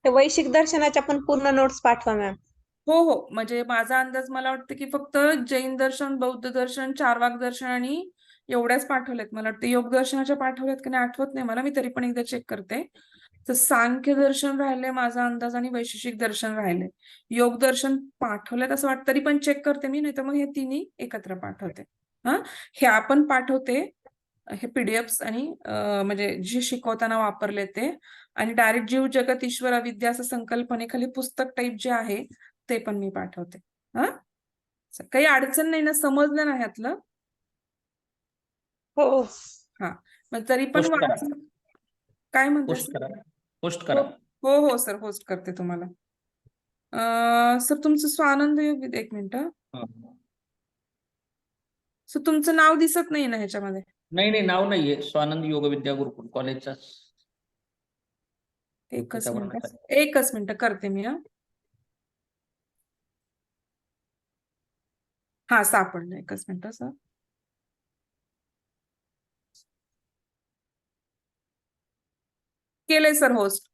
ते वैशिक दर्शनाच्या पण पूर्ण नोट्स पाठवा मॅम. हो हो, म्हणजे माझा अंदाज मला वाटतं की फक्त जैन दर्शन, बौद्ध दर्शन, चारवाक दर्शन आणि एवढ्याच पाठवल्यात. मला वाटतं योग दर्शनाच्या पाठवल्यात की नाही आठवत नाही मला, मी तरी पण एकदा चेक करते. तर सांख्य दर्शन राहिले माझा अंदाज आणि वैशेषिक दर्शन राहिले. योग दर्शन पाठवल्यात असं वाटतं, तरी पण चेक करते मी, नाही तर मग हे तिन्ही एकत्र पाठवते. हे आपण पाठवते, हे पीडीएफ्स आणि म्हणजे जे शिकवताना वापरले ते, आणि डायरेक्ट जीव, जगत, ईश्वर, अविद्या असं संकल्पनेखाली पुस्तक टाईप जे आहे ते पण मी पाठवते. काही अडचण नाही ना, समजलं ना ह्यातलं? हो. मग तरी पण पोस्ट करा, काय म्हणताय पोस्ट सर? करा, पोस्ट हो करा. हो हो सर, होस्ट करते तुम्हाला. सर तुमचं स्वानंद योग, एक मिनिट. सर तुमचं नाव दिसत नाही ना ह्याच्यामध्ये? नाही नाही, नाव नाहीये. स्वानंद योग विद्या गुरुकुल कॉलेजचाच. एकच त्याच्यावर मिनिट करते मी. सापडलं, एकच मिनिट सर. केलंय सर होस्ट.